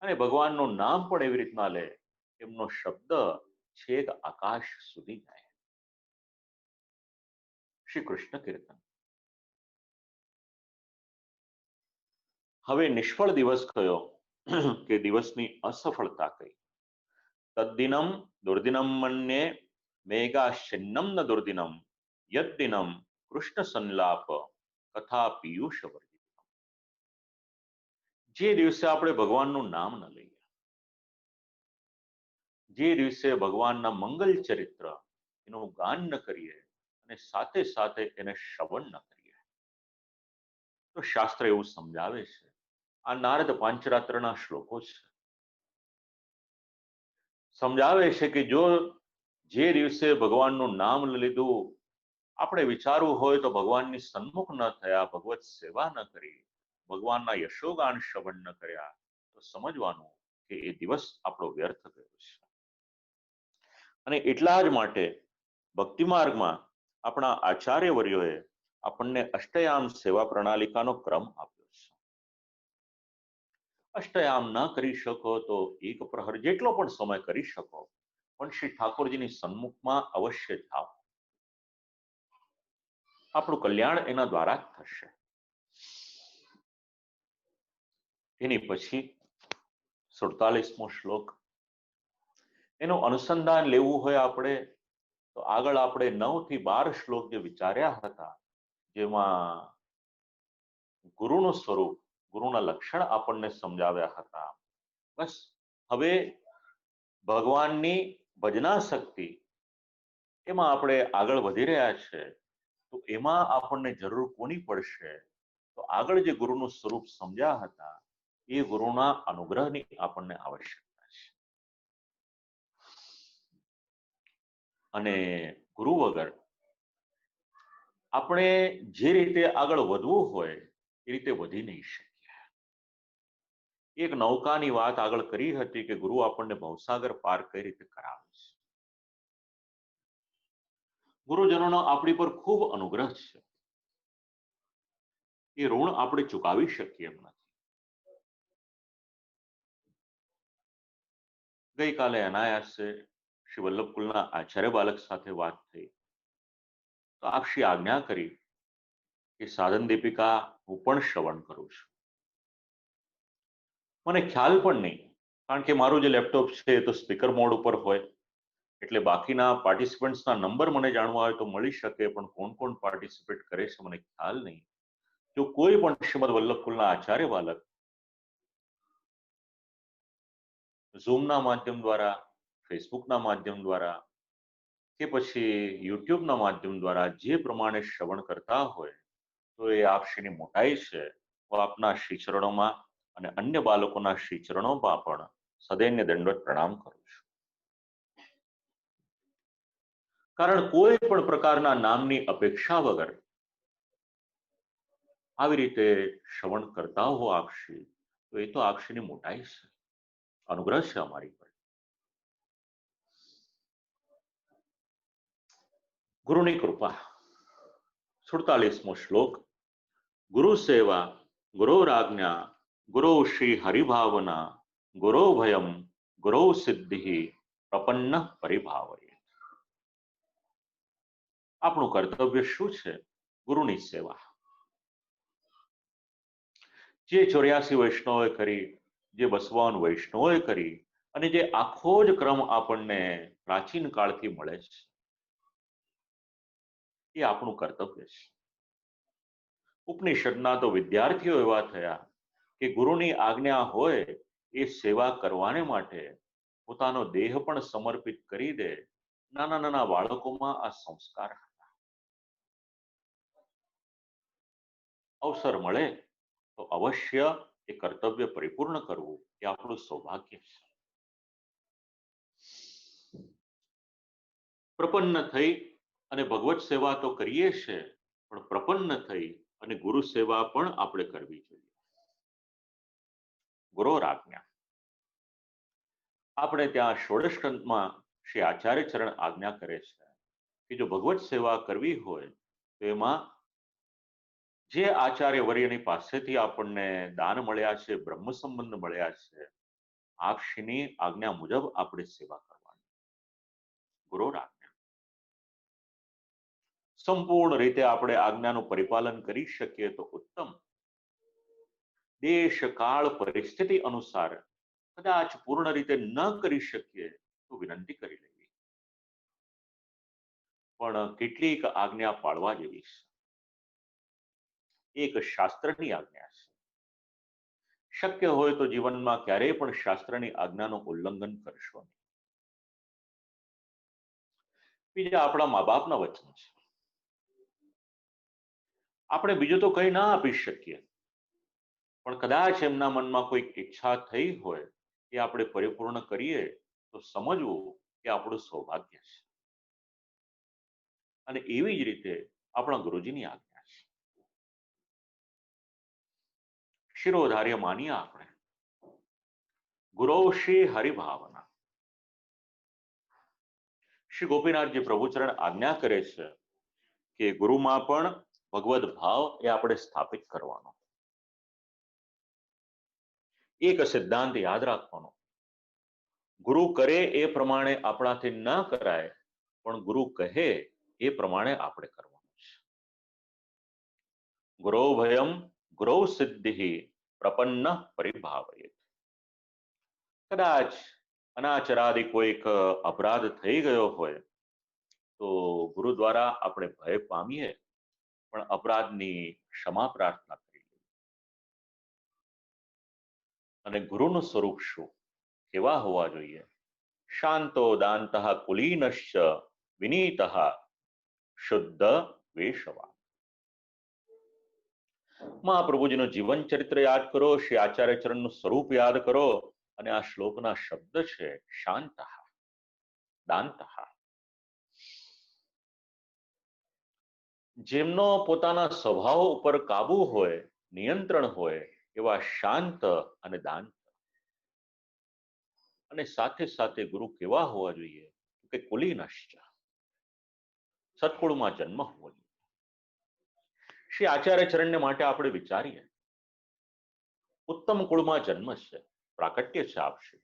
[SPEAKER 1] અને ભગવાનનું નામ પણ એવી રીતના લે, એમનો શબ્દ છેક આકાશ સુધી જાય. શ્રી કૃષ્ણ કીર્તન. હવે નિષ્ફળ દિવસ કયો કે દિવસની અસફળતા કઈ? તદ્દિનમ દુર્દિનમ મન્યે મેઘાશિન્નમ ન દુર્દિનમ યદ્દિનમ કૃષ્ણ સંલાપ કથા પિયુષ વર્જિત. જે દિવસે આપણે ભગવાનનું નામ ન લઈએ, જે દિવસે ભગવાનના મંગલ ચરિત્ર એનું ગાન ન કરીએ અને સાથે સાથે એને શ્રવણ ન કરીએ, તો શાસ્ત્ર એવું સમજાવે છે. આ નારદ પાંચરાત્રના શ્લોકો છે. સમજાવે છે કે જો જે દિવસે ભગવાનનું નામ લીધું, આપણે વિચારવું હોય તો ભગવાનની સન્મુખ ન થયા, ભગવત સેવા ન કરી, ભગવાનના યશોગાન શ્રવણ ન કર્યા, તો સમજવાનું કે એ દિવસ આપણો વ્યર્થ ગયો છે. અને એટલા જ માટે ભક્તિ માર્ગમાં આપણા આચાર્યવર્યોએ આપણને અષ્ટયામ સેવા પ્રણાલિકાનો ક્રમ આપ્યો છે. અષ્ટયામ ન કરી શકો તો એક પ્રહર જેટલો પણ સમય કરી શકો, પણ શ્રી ઠાકોરજીની સન્મુખમાં અવશ્ય જાઓ. આપણું કલ્યાણ એના દ્વારા જ થશે. એની પછી 47મો શ્લોક, એનું અનુસંધાન લેવું હોય આપણે તો આગળ આપણે 9 થી 12 શ્લોક જે વિચાર્યા હતા, જેમાં ગુરુનું સ્વરૂપ, ગુરુના લક્ષણ આપણને સમજાવ્યા હતા. બસ હવે ભગવાનની ભજના શક્તિ એમાં આપણે આગળ વધી રહ્યા છે. તો એમાં આપણને જરૂર કોની પડશે? તો આગળ જે ગુરુનું સ્વરૂપ સમજ્યા હતા, એ ગુરુના અનુગ્રહની આપણને આવશ્યકતા છે. અને ગુરુ વગર આપણે જે રીતે આગળ વધવું હોય એ રીતે વધી નહીં શકીએ. એક નૌકાની વાત આગળ કરી હતી કે ગુરુ આપણને ભવસાગર પાર કઈ રીતે કરાવે છે. ગુરુજનોનો આપણી પર ખૂબ અનુગ્રહ છે. એ ઋણ આપણે ચૂકાવી શકીએ એમ નથી. ગઈકાલે અનાયાસે શ્રી વલ્લભકુલના આચાર્ય બાલક સાથે વાત થઈ, તો આપ શ્રી આજ્ઞા કરી કે સાધન દીપિકા હું પણ શ્રવણ કરું છું. મને ખ્યાલ પણ નહીં, કારણ કે મારું જે લેપટોપ છે એ તો સ્પીકર મોડ ઉપર હોય, એટલે બાકીના પાર્ટિસિપન્ટ્સના નંબર મને જાણવા હોય તો મળી શકે, પણ કોણ કોણ પાર્ટિસિપેટ કરે છે મને ખ્યાલ નહીં. જો કોઈ પણ શ્રીમદ વલ્લભકુલના આચાર્ય બાલક ઝૂમના માધ્યમ દ્વારા, ફેસબુકના માધ્યમ દ્વારા કે પછી યુટ્યુબના માધ્યમ દ્વારા જે પ્રમાણે શ્રવણ કરતા હોય, તો એ આપશ્રીની મોટાઈ છે. હું આપના શ્રી ચરણોમાં અને અન્ય બાળકોના શ્રી ચરણોમાં પણ સદૈન્ય દંડવત પ્રણામ કરું છું. કારણ કોઈ પણ પ્રકારના નામની અપેક્ષા વગર આવી રીતે શ્રવણ કરતા હો આપશ્રી, તો એ તો આપશ્રીની મોટાઈ છે, અનુગ્રહ છે અમારી પર. ગુરુની કૃપા. 47મો શ્લોક. ગુરુ સેવા, ગુરોરાજ્ઞા, ગુરો શ્રી હરિભાવના, ગુરો ભયમ, ગુરો સિદ્ધિ, પ્રપન્ન પરિભાવયે. આપણું કર્તવ્ય શું છે? ગુરુની સેવા. જે 84 વૈષ્ણવોએ કરી, જે 52 વૈષ્ણવોએ કરી, અને જે આખો જ ક્રમ આપણને પ્રાચીન કાળથી મળે છે, એ આપણું કર્તવ્ય છે. ઉપનિષદના તો વિદ્યાર્થીઓ એવા થયા કે ગુરુની આજ્ઞા હોય એ સેવા કરવાને માટે પોતાનો દેહ પણ સમર્પિત કરી દે. નાના નાના બાળકોમાં આ સંસ્કાર હતા. અવસર મળે તો અવશ્ય એ કર્તવ્ય પરિપૂર્ણ કરવું એ આપણું સૌભાગ્ય છે. પ્રપન્ન થઈ અને ભગવત સેવા તો કરીએ છે, પણ પ્રપન્ન થઈ અને ગુરુ સેવા પણ આપણે કરવી જોઈએ. ગુરુ આજ્ઞા. આપણે ત્યાં ષોડશ ગ્રંથમાં શ્રી આચાર્ય ચરણ આજ્ઞા કરે છે કે જો ભગવત સેવા કરવી હોય તો એમાં જે આચાર્ય વર્યની પાસેથી આપણને દાન મળ્યા છે, બ્રહ્મ સંબંધ મળ્યા છે, આપશ્રીની આજ્ઞા મુજબ આપણે સેવા કરવાની. ગુરુ આજ્ઞા. સંપૂર્ણ રીતે આપણે આજ્ઞાનું પરિપાલન કરી શકીએ તો ઉત્તમ. દેશ કાળ પરિસ્થિતિ અનુસાર કદાચ પૂર્ણ રીતે ન કરી શકીએ તો વિનંતી કરી લેવી. પણ કેટલીક આજ્ઞા પાળવા જેવી છે. એક શાસ્ત્રની આજ્ઞા છે. શક્ય હોય તો જીવનમાં ક્યારેય પણ શાસ્ત્રની આજ્ઞાનું ઉલ્લંઘન કરશો નહીં. બીજા આપણા મા બાપના વચન છે. આપણે બીજું તો કંઈ ના આપી શકીએ, પણ કદાચ એમના મનમાં કોઈ ઈચ્છા થઈ હોય એ આપણે પરિપૂર્ણ કરીએ તો સમજવું કે આપણું સૌભાગ્ય છે. અને એવી જ રીતે આપણા ગુરુજીની આજ્ઞા છે. શિરોધાર્ય માનીએ આપણે. ગુરૌશ્રી હરિભાવના. શ્રી ગોપીનાથજી પ્રભુચરણ આજ્ઞા કરે છે કે ગુરુમાં પણ ભગવદ ભાવ એ આપણે સ્થાપિત કરવાનો. એક સિદ્ધાંત યાદ રાખવાનો. ગુરુ કરે એ પ્રમાણે આપણાથી ન કરાય, પણ ગુરુ કહે એ પ્રમાણે આપણે કરવાનું છે. ગુરુ ભયમ ગુરુ સિદ્ધિ પ્રપન્ન પરિભાવયેત. કદાચ અનાચરાદી કોઈક અપરાધ થઈ ગયો હોય તો ગુરુ દ્વારા આપણે ભય પામીએ, પણ અપરાધની ક્ષમા પ્રાર્થના કરી. અને ગુરુનું સ્વરૂપ શું, કેવા હોવા જોઈએ? શાંતો દાંતઃ કુલીનશ્ચ વિનીતઃ શુદ્ધ વેશવાન. મહાપ્રભુજીનું જીવન ચરિત્ર યાદ કરો, શ્રી આચાર્ય ચરણનું સ્વરૂપ યાદ કરો, અને આ શ્લોકના શબ્દ છે શાંત દાંત. જેમનો પોતાના સ્વભાવ ઉપર કાબુ હોય, નિયંત્રણ હોય, એવા શાંત અને દાંત. અને સાથે સાથે ગુરુ કેવા હોવા જોઈએ કે કુલીનશ્ચ, સત્કુળમાં જન્મ હોવો જોઈએ. શ્રી આચાર્ય ચરણને માટે આપણે વિચારીએ, ઉત્તમ કુળમાં જન્મ છે, પ્રાકટ્ય છે આપશે.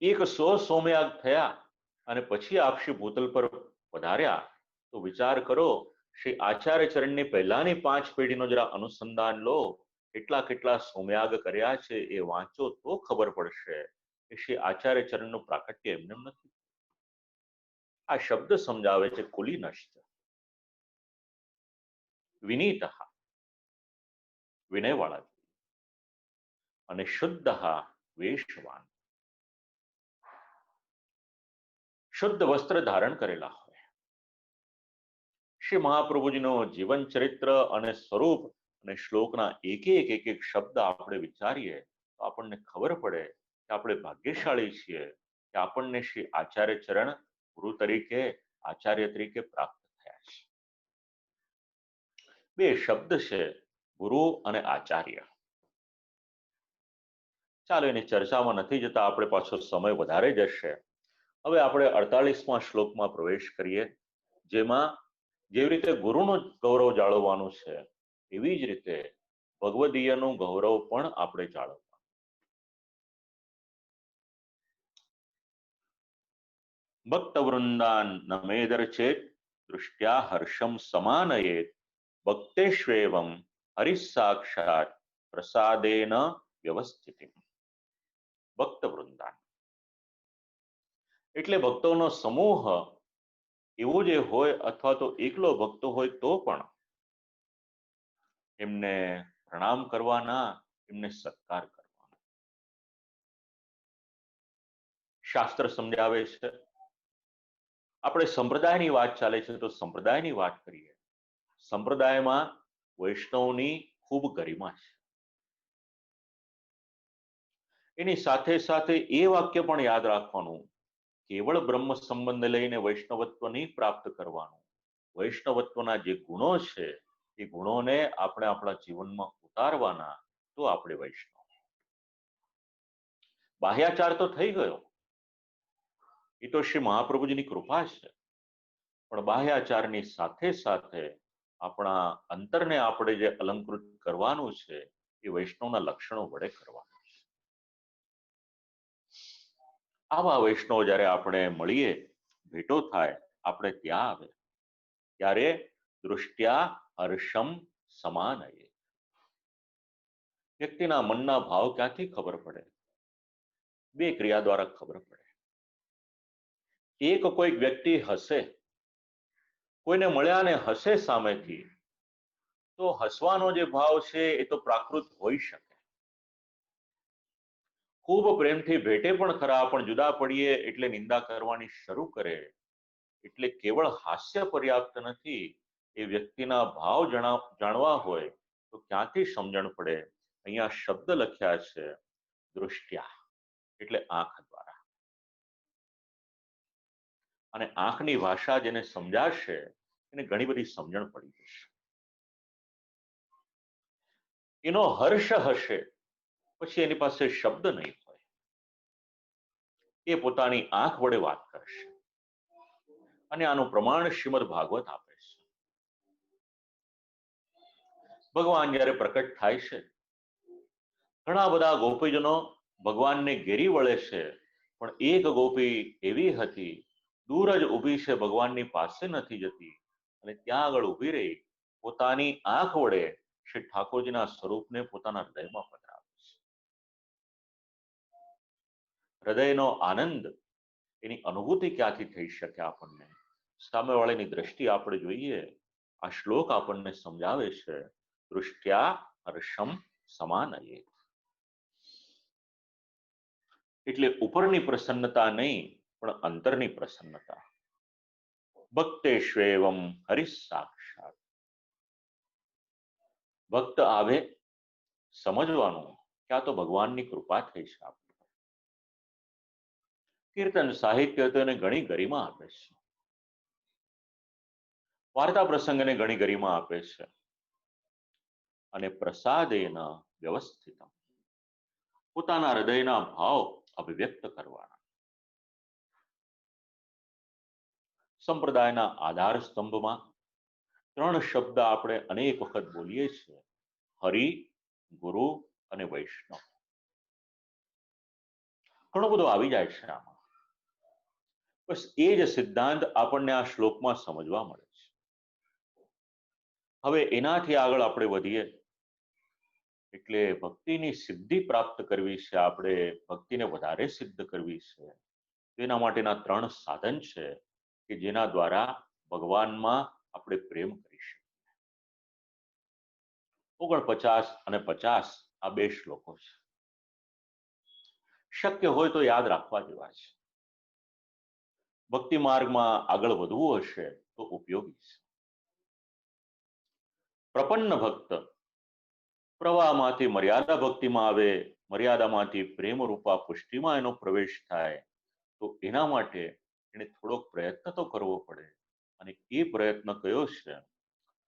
[SPEAKER 1] 100 સોમયાગ થયા અને પછી આપશી ભૂતલ પર પધાર્યા, તો વિચાર કરો, શ્રી આચાર્ય ચરણની પહેલાની 5 પેઢીનો જરા અનુસંધાન લો. કેટલા કેટલા સોમયાગ કર્યા છે એ વાંચો તો ખબર પડશે કે શ્રી આચાર્ય ચરણનું પ્રાકટ્ય એમને નથી. આ શબ્દ સમજાવે છે કુલીનશ્ચ, વિનીત, વિનયવાળા, અને શુદ્ધ વેશવાન, શુદ્ધ વસ્ત્ર ધારણ કરેલા હોય. શ્રી મહાપ્રભુજીનો જીવન ચરિત્ર અને સ્વરૂપ અને શ્લોકના એક એક શબ્દ આપણે વિચારીએ તો આપણને ખબર પડે કે આપણે ભાગ્યશાળી છીએ કે આપણને શ્રી આચાર્ય ચરણ ગુરુ તરીકે, આચાર્ય તરીકે પ્રાપ્ત થયા છે. 2 શબ્દ છે, ગુરુ અને આચાર્ય. ચાલો એની ચર્ચામાં નથી જતા, આપણે પાછો સમય વધારે જશે. હવે આપણે 48મા શ્લોકમાં પ્રવેશ કરીએ, જેમાં જેવી રીતે ગુરુનું ગૌરવ જાળવવાનું છે એવી જ રીતે ભગવદીયનું ગૌરવ પણ આપણે જાળવવાનું. ભક્ત વૃંદાન નમેદર ચેત દૃષ્ટ્યા હર્ષમ સમાનયેત ભક્તેશ્વેવમ હરિસાક્ષાત પ્રસાદેન વ્યવસ્થિતિ ભક્ત વૃંદાન. એટલે ભક્તોનો સમૂહ એવો જે હોય અથવા તો એકલો ભક્તો હોય તો પણ એમને પ્રણામ કરવાના, એમને સત્કાર કરવાના. શાસ્ત્ર સમજાવે છે. આપણે સંપ્રદાયની વાત ચાલે છે તો સંપ્રદાયની વાત કરીએ. સંપ્રદાયમાં વૈષ્ણવની ખૂબ ગરિમા છે. એની સાથે સાથે એ વાક્ય પણ યાદ રાખવાનું, કેવળ બ્રહ્મ સંબંધ લઈને વૈષ્ણવત્વ નહીં પ્રાપ્ત કરવાનું. વૈષ્ણવત્વના જે ગુણો છે એ ગુણોને આપણે આપણા જીવનમાં ઉતારવાના, તો આપણે વૈષ્ણવ. બાહ્યાચાર તો થઈ ગયો, એ તો શ્રી મહાપ્રભુજીની કૃપા છે. પણ બાહ્યાચારની સાથે સાથે આપણા અંતરને આપણે જે અલંકૃત કરવાનું છે એ વૈષ્ણવના લક્ષણો વડે કરવાનું છે. આવા વૈષ્ણવ જ્યારે આપણે મળીએ, ભેટો થાય, આપણે ત્યાં આવે ત્યારે દૃષ્ટ્યા હર્ષમ સમાનયે. વ્યક્તિના મનના ભાવ ક્યાંથી ખબર પડે? બે ક્રિયા દ્વારા ખબર પડે. એક, કોઈક વ્યક્તિ હસે, કોઈને મળ્યા ને હસે સામેથી, તો હસવાનો જે ભાવ છે એ તો પ્રાકૃત હોઈ શકે. ખૂબ પ્રેમથી ભેટે પણ ખરા, પણ જુદા પડીએ એટલે નિંદા કરવાની શરૂ કરે. એટલે કેવળ હાસ્ય પર્યાપ્ત નથી. એ વ્યક્તિના ભાવ જાણવા હોય તો ક્યાંથી સમજણ પડે? અહીંયા શબ્દ લખ્યા છે દૃષ્ટ્યા, એટલે આંખ દ્વારા. અને આંખની ભાષા જેને સમજાશે એને ઘણી બધી સમજણ પડી જશે. એનો હર્ષ હશે પછી એની પાસે શબ્દ નહીં હોય. એ પોતાની આંખ વડે વાત કરશે. અને આનું પ્રમાણ શ્રીમદ ભાગવત આપે છે. ભગવાન જ્યારે પ્રકટ થાય છે, ઘણા બધા ગોપીજનો ભગવાનને ઘેરી વળે છે, પણ એક ગોપી એવી હતી, દૂર જ ઊભી છે, ભગવાનની પાસે નથી જતી, અને ત્યાં આગળ ઊભી રહી પોતાની આંખ વડે શ્રી ઠાકોરજીના સ્વરૂપને પોતાના હૃદયમાં પધરાવે છે. હૃદયનો આનંદ, એની અનુભૂતિ ક્યાંથી થઈ શકે આપણને? સામેવાળાની દ્રષ્ટિ આપણે જોઈએ. આ શ્લોક આપણને સમજાવે છે દૃષ્ટ્યા હર્ષમ સમાનયે. એટલે ઉપરની પ્રસન્નતા નહીં, પણ અંતરની પ્રસન્નતા. ભક્તેષ્વેવમ હરિસાક્ષાત. ભક્ત આવે, સમજવાનું કે આ તો ભગવાનની કૃપા થઈ છે. આપણે કીર્તન સાહિત્ય તો એને ઘણી ગરિમા આપે છે. વાર્તા પ્રસંગને ઘણી ગરિમા આપે છે. અને પ્રસાદેન વ્યવસ્થિત, પોતાના હૃદયના ભાવ અભિવ્યક્ત કરવાના. સંપ્રદાયના આધાર સ્તંભમાં 3 શબ્દ આપણે અનેક વખત બોલીએ છીએ: હરિ, ગુરુ અને વૈષ્ણવ. ઘણો બધો આવી જાય છે આમાં. બસ એ જ સિદ્ધાંત આપણને આ શ્લોકમાં સમજવા મળે છે. હવે એનાથી આગળ આપણે વધીએ એટલે ભક્તિની સિદ્ધિ પ્રાપ્ત કરવી છે, આપણે ભક્તિને વધારે સિદ્ધ કરવી છે. તેના માટેના 3 સાધન છે કે જેના દ્વારા ભગવાનમાં આપણે પ્રેમ કરી શકીએ. 49 અને 50 આ 2 શ્લોકો છે. શક્ય હોય તો યાદ રાખવા જેવા છે. ભક્તિ માર્ગમાં આગળ વધવું હશે તો ઉપયોગી છે. પ્રપન્ન ભક્ત પ્રવાહમાંથી મર્યાદા ભક્તિમાં આવે, મર્યાદામાંથી પ્રેમ રૂપા પુષ્ટિમાં એનો પ્રવેશ થાય, તો એના માટે એને થોડોક પ્રયત્ન તો કરવો પડે. અને એ પ્રયત્ન કયો છે?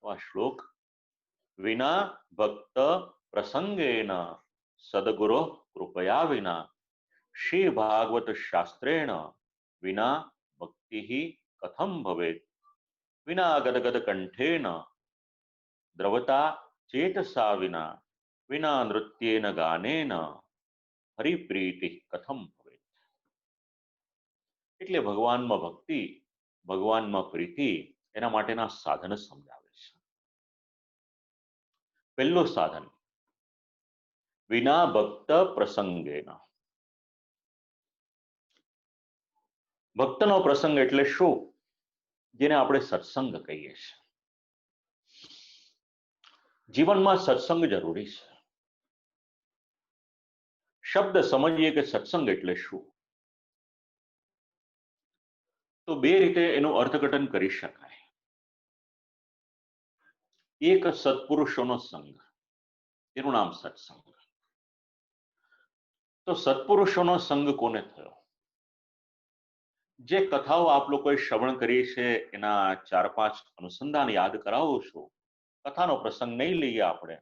[SPEAKER 1] તો આ શ્લોક: વિના ભક્ત પ્રસંગેન સદગુરો કૃપયા વિના શ્રી ભાગવત શાસ્ત્રેણ વિના ભક્તિ કથમ ભવેત વિના ગદગદ કંઠેન દ્રવતા ચેતસા વિના વિના નૃત્યેન ગાનેન હરિપ્રીતિ કથમ ભવેત. એટલે ભગવાનમાં ભક્તિ, ભગવાનમાં પ્રીતિ, એના માટેના સાધન સમજાવે છે. પહેલું સાધન વિના ભક્ત પ્રસંગેના. ભક્તનો પ્રસંગ એટલે શું? જેને આપણે સત્સંગ કહીએ છીએ. જીવનમાં સત્સંગ જરૂરી છે. શબ્દ સમજીએ કે સત્સંગ એટલે શું, તો બે રીતે એનું અર્થઘટન કરી શકાય. એક સત્પુરુષોનો સંગ, એનું નામ સત્સંગ. તો સત્પુરુષોનો સંગ કોને થયો? જે કથાઓ આપ લોકોએ શ્રવણ કરી છે એના 4-5 અનુસંધાન યાદ કરાવું છું. કથાનો પ્રસંગ નહીં લઈએ આપણે,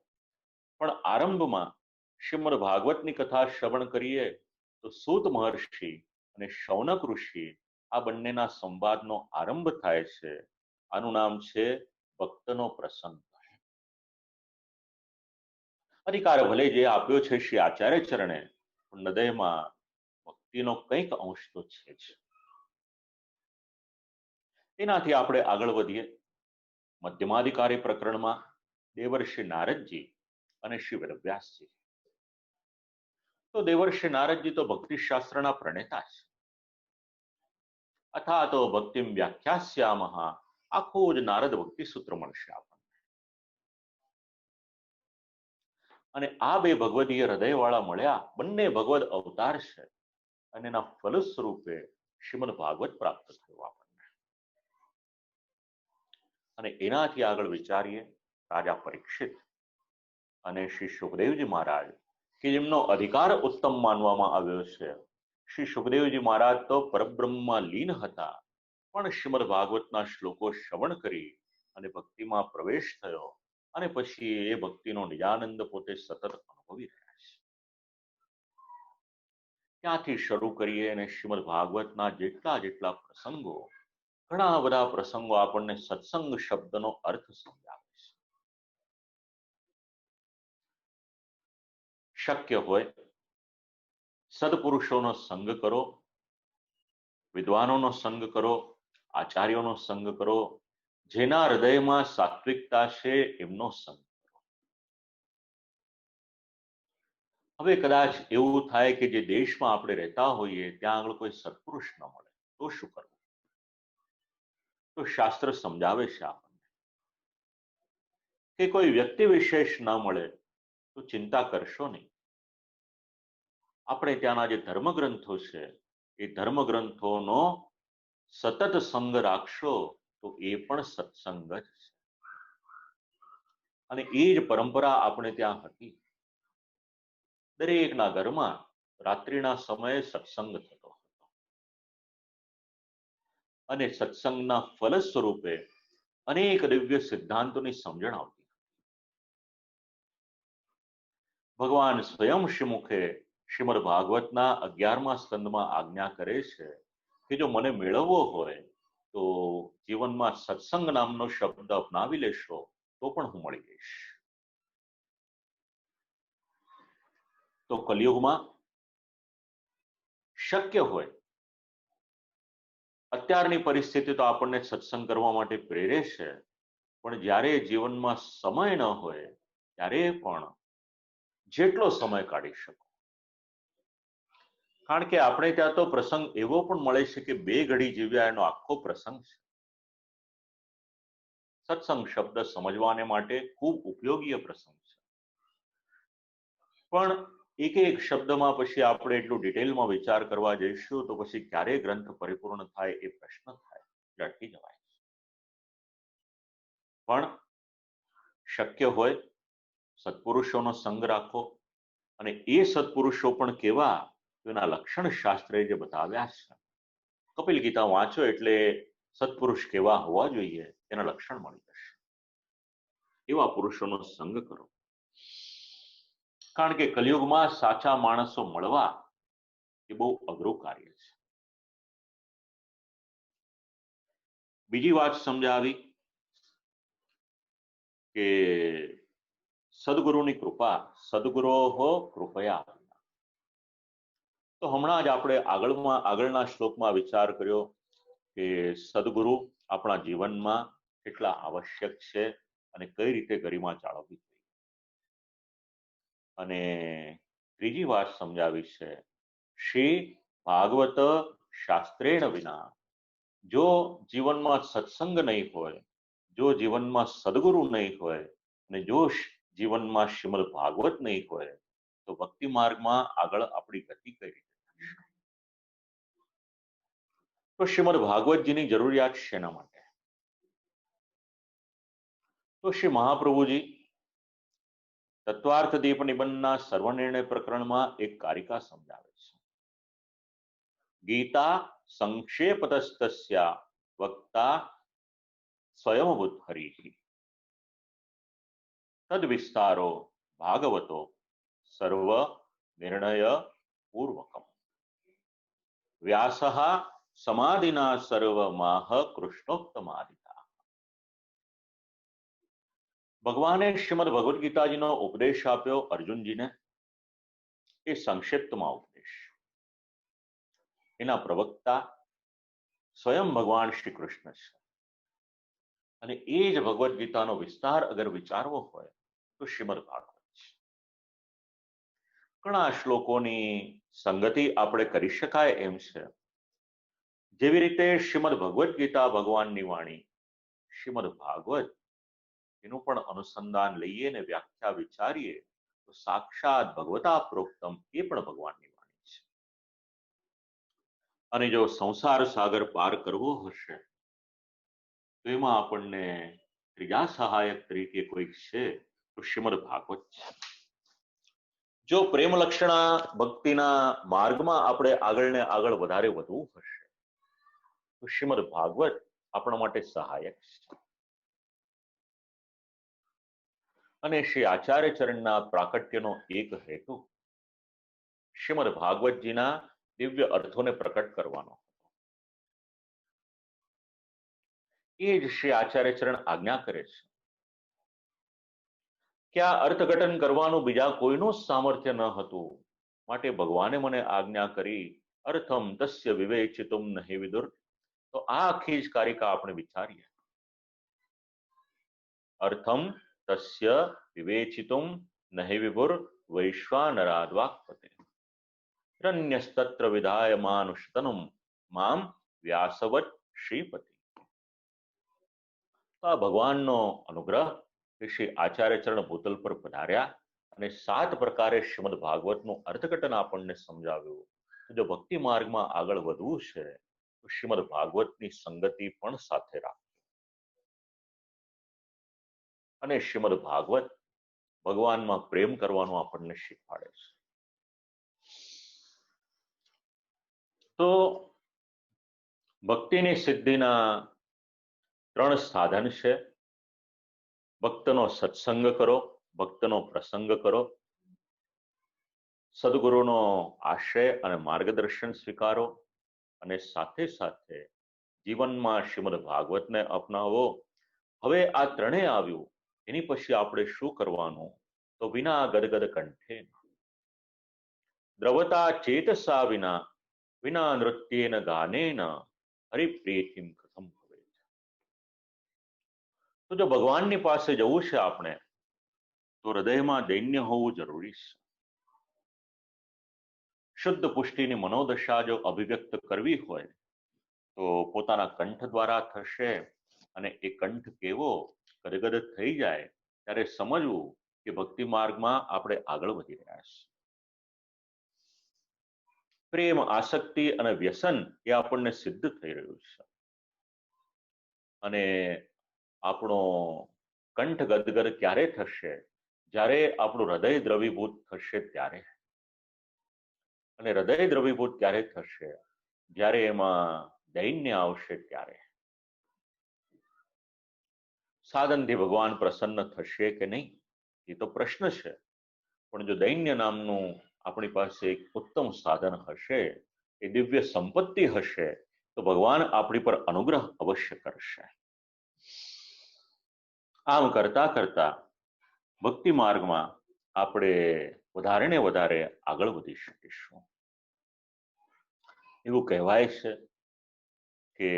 [SPEAKER 1] પણ આરંભમાં શ્રીમદ ભાગવતની કથા શ્રવણ કરીએ તો સૂત મહર્ષિ અને શૌનક ઋષિ આ બંનેના સંવાદનો આરંભ થાય છે. આનું નામ છે ભક્તનો પ્રસંગ. અધિકાર ભલે જે આપ્યો છે શ્રી આચાર્ય ચરણે, હૃદયમાં ભક્તિનો કંઈક અંશ તો છે જ. એનાથી આપણે આગળ વધીએ. મધ્યમાધિકારી પ્રકરણમાં દેવર્ષિ નારદજી અને શ્રી વેદવ્યાસજી. તો દેવર્ષિ નારદજી તો ભક્તિ શાસ્ત્રના પ્રણેતા છે. અથા તો ભક્તિમ વ્યાખ્યાસ્યામઃ, આખું જ નારદ ભક્તિ સૂત્ર મળશે આપણને. અને આ બે ભગવદીય હૃદયવાળા મળ્યા, બંને ભગવદ અવતાર છે, અને એના ફલ સ્વરૂપે શ્રીમદ ભાગવત પ્રાપ્ત થયું આપણને. અને એનાથી આગળ વિચારીએ રાજા પરીક્ષિત અને શ્રી સુખદેવજી મહારાજ, કે જેમનો અધિકાર ઉત્તમ માનવામાં આવ્યો છે. શ્રી સુખદેવજી મહારાજ તો પરબ્રહ્મમાં લીન હતા, પણ શ્રીમદ ભાગવતના શ્લોકો શ્રવણ કરી અને ભક્તિમાં પ્રવેશ થયો, અને પછી એ ભક્તિનો નિજાનંદ પોતે સતત અનુભવી રહ્યા છે. ત્યાંથી શરૂ કરીએ અને શ્રીમદ ભાગવતના જેટલા જેટલા પ્રસંગો, ઘણા બધા પ્રસંગો આપણને સત્સંગ શબ્દનો અર્થ સમજાવે છે. શક્ય હોય સદપુરુષોનો સંગ કરો, વિદ્વાનોનો સંગ કરો, આચાર્યોનો સંગ કરો, જેના હૃદયમાં સાત્વિકતા છે એમનો સંગ કરો. હવે કદાચ એવું થાય કે જે દેશમાં આપણે રહેતા હોઈએ ત્યાં આગળ કોઈ સત્પુરુષ ન મળે, તો શું કરવું? તો શાસ્ત્ર સમજાવે છે આપણને કે કોઈ વ્યક્તિ વિશેષ ન મળે તો ચિંતા કરશો નહીં. આપણે ત્યાંના જે ધર્મગ્રંથો છે એ ધર્મગ્રંથોનો સતત સંગ રાખશો તો એ પણ સત્સંગ જ છે. અને એ જ પરંપરા આપણે ત્યાં હતી. દરેકના ઘરમાં રાત્રિના સમયે સત્સંગ થતો હતો, અને સત્સંગના ફલ સ્વરૂપે અનેક દિવ્ય સિદ્ધાંતોની સમજણ આવતી. ભગવાન સ્વયં શ્રીમુખે શ્રીમદ ભાગવતના 11મા સ્કંદમાં આજ્ઞા કરે છે કે જો મને મેળવવો હોય તો જીવનમાં સત્સંગ નામનો શબ્દ અપનાવી લેશો તો પણ હું મળી જઈશ. તો કલિયુગમાં શક્ય હોય, અત્યારની પરિસ્થિતિ તો આપણને સત્સંગ કરવા માટે પ્રેરે છે, પણ જ્યારે જીવનમાં સમય ન હોય ત્યારે પણ જેટલો સમય કાઢી શકો. કારણ કે આપણે ત્યાં તો પ્રસંગ એવો પણ મળે છે કે 2 ઘડી જીવ્યા એનો આખો પ્રસંગ છે. સત્સંગ શબ્દ સમજવાને માટે ખૂબ ઉપયોગી પ્રસંગ છે, પણ એક એક શબ્દમાં પછી આપણે એટલું ડિટેલમાં વિચાર કરવા જઈશું તો પછી ક્યારે ગ્રંથ પરિપૂર્ણ થાય એ પ્રશ્ન થાય, અટકી જવાય. પણ શક્ય હોય સત્પુરુષોનો સંગ રાખો, અને એ સત્પુરુષો પણ કેવા, એના લક્ષણ શાસ્ત્રે જે બતાવ્યા છે. કપિલ ગીતા વાંચો એટલે સત્પુરુષ કેવા હોવા જોઈએ એના લક્ષણ મળી જશે. એવા પુરુષોનો સંગ કરો. કારણ કે કલિયુગમાં સાચા માણસો મળવા એ બહુ અઘરું કાર્ય છે. બીજી વાત સમજાવી કે સદગુરુની કૃપા, સદગુરોહો કૃપયા. તો હમણાં જ આપણે આગળના શ્લોકમાં વિચાર કર્યો કે સદગુરુ આપણા જીવનમાં કેટલા આવશ્યક છે અને કઈ રીતે ગરિમા જાળવવી. અને ત્રીજી વાત સમજાવી છે, શ્રી ભાગવત શાસ્ત્રેણ વિના, જો જીવનમાં સત્સંગ નહીં હોય, જો જીવનમાં સદગુરુ નહીં હોય અને જો જીવનમાં શ્રીમદ ભાગવત નહીં હોય તો ભક્તિ માર્ગમાં આગળ આપણી ગતિ કઈ રીતે થશે? તો શ્રીમદ ભાગવતજીની જરૂરિયાત શેના માટે? તો શ્રી મહાપ્રભુજી તત્વાર્થ દીપ નિબંધના સર્વનિર્ણય પ્રકરણમાં એક કારિકા સમજાવે છે. ગીતા સંક્ષેપતસ્તસ્યા વક્તા સ્વયંભૂત હરિઃ તદ વિસ્તારો ભાગવતો સર્વ નિર્ણય પૂર્વકમ વ્યાસઃ સમાધિના સર્વમાહ કૃષ્ણોક્તમાદિતા. ભગવાને શ્રીમદ ભગવદ્ ગીતાજીનો ઉપદેશ આપ્યો અર્જુનજીને, એ સંક્ષિપ્તમાં ઉપદેશ. એના પ્રવક્તા સ્વયં ભગવાન શ્રી કૃષ્ણ છે. અને એ જ ભગવદ્ ગીતાનો વિસ્તાર અગર વિચારવો હોય તો શ્રીમદ ભાગવત છે. ઘણા શ્લોકોની સંગતિ આપણે કરી શકાય એમ છે. જેવી રીતે શ્રીમદ ભગવદ્ ગીતા ભગવાનની વાણી, શ્રીમદ ભાગવત એનું પણ અનુસંધાન લઈએ ને વ્યાખ્યા વિચારીએ તો સાક્ષાત ભગવતા પ્રોક્તમ એ પણ ભગવાનની વાણી છે. અને જો સંસાર સાગર પાર કરવો હશે તો એમાં આપણને ત્રીજા સહાયક તરીકે કોઈક છે તો શ્રીમદ ભાગવત છે. જો પ્રેમ લક્ષણા ભક્તિના માર્ગમાં આપણે આગળ ને આગળ વધારે વધવું હશે તો શ્રીમદ ભાગવત આપણા માટે સહાયક છે. અને શ્રી આચાર્ય ચરણના પ્રાકટ્યનો એક હેતુ શ્રીમદ ભાગવતજીના દિવ્ય અર્થોને પ્રકટ કરવાનો. એ જ શ્રી આચાર્ય ચરણ આજ્ઞા કરે છે કે આ અર્થઘટન કરવાનું બીજા કોઈનું સામર્થ્ય ન હતું, માટે ભગવાને મને આજ્ઞા કરી અર્થમ તસ્ય વિવેચિતુમ નહિ વિદુર. તો આ આખી જ કારિકા આપણે વિચારીએ. અર્થમ તસ્ય વિવેચિતુમ નહિ વિભુર વૈશ્વાનરાદ્વાક્પતે રન્યસ્તત્ર વિધાય માનુષતનમ મામ વ્યાસવત શ્રીપતિ. આ ભગવાનનો અનુગ્રહ શ્રી આચાર્ય ચરણ ભૂતલ પર પધાર્યા અને 7 પ્રકારે શ્રીમદ ભાગવતનું અર્થઘટન આપણને સમજાવ્યું. જો ભક્તિ માર્ગમાં આગળ વધવું છે તો શ્રીમદ ભાગવતની સંગતિ પણ સાથે રાખો. અને શ્રીમદ ભાગવત ભગવાનમાં પ્રેમ કરવાનું આપણને શીખવાડે છે. તો ભક્તિની સિદ્ધિના 3 સાધન છે. ભક્તનો સત્સંગ કરો, ભક્તનો પ્રસંગ કરો, સદગુરુનો આશ્રય અને માર્ગદર્શન સ્વીકારો અને સાથે સાથે જીવનમાં શ્રીમદ ભાગવતને અપનાવો. હવે આ ત્રણેય આવ્યું, એની પછી આપણે શું કરવાનું? તો વિના ગદગદ કંઠે દ્રવતા ચેતસા વિના વિના નૃત્યેન ગાનેન હરિપ્રીતિમ કથમ ભવેત. તો જો ભગવાનની પાસે જવું છે આપણે તો હૃદયમાં દૈન્ય હોવું જરૂરી છે. શુદ્ધ પુષ્ટિની મનોદશા જો અભિવ્યક્ત કરવી હોય તો પોતાના કંઠ દ્વારા થશે. અને એ કંઠ કેવો ગદગદ થઈ જાય ત્યારે સમજવું કે ભક્તિ માર્ગમાં આપણે આગળ વધી રહ્યા છીએ. પ્રેમ, આસક્તિ અને વ્યસન એ આપણને સિદ્ધ થઈ રહ્યું છે. અને આપણો કંઠ ગદગદ ક્યારે થશે? જ્યારે આપણું હૃદય દ્રવીભૂત થશે ત્યારે. અને હૃદય દ્રવીભૂત ક્યારે થશે? જ્યારે એમાં દૈન્ય આવશે ત્યારે. સાધનથી ભગવાન પ્રસન્ન થશે કે નહીં એ તો પ્રશ્ન છે, પણ જો દૈન્ય નામનું આપણી પાસે એક ઉત્તમ સાધન હશે, એ દિવ્ય સંપત્તિ હશે, તો ભગવાન આપણી પર અનુગ્રહ અવશ્ય કરશે. આમ કરતા કરતા ભક્તિ માર્ગમાં આપણે વધારે ને વધારે આગળ વધી શકીશું. એવું કહેવાય છે કે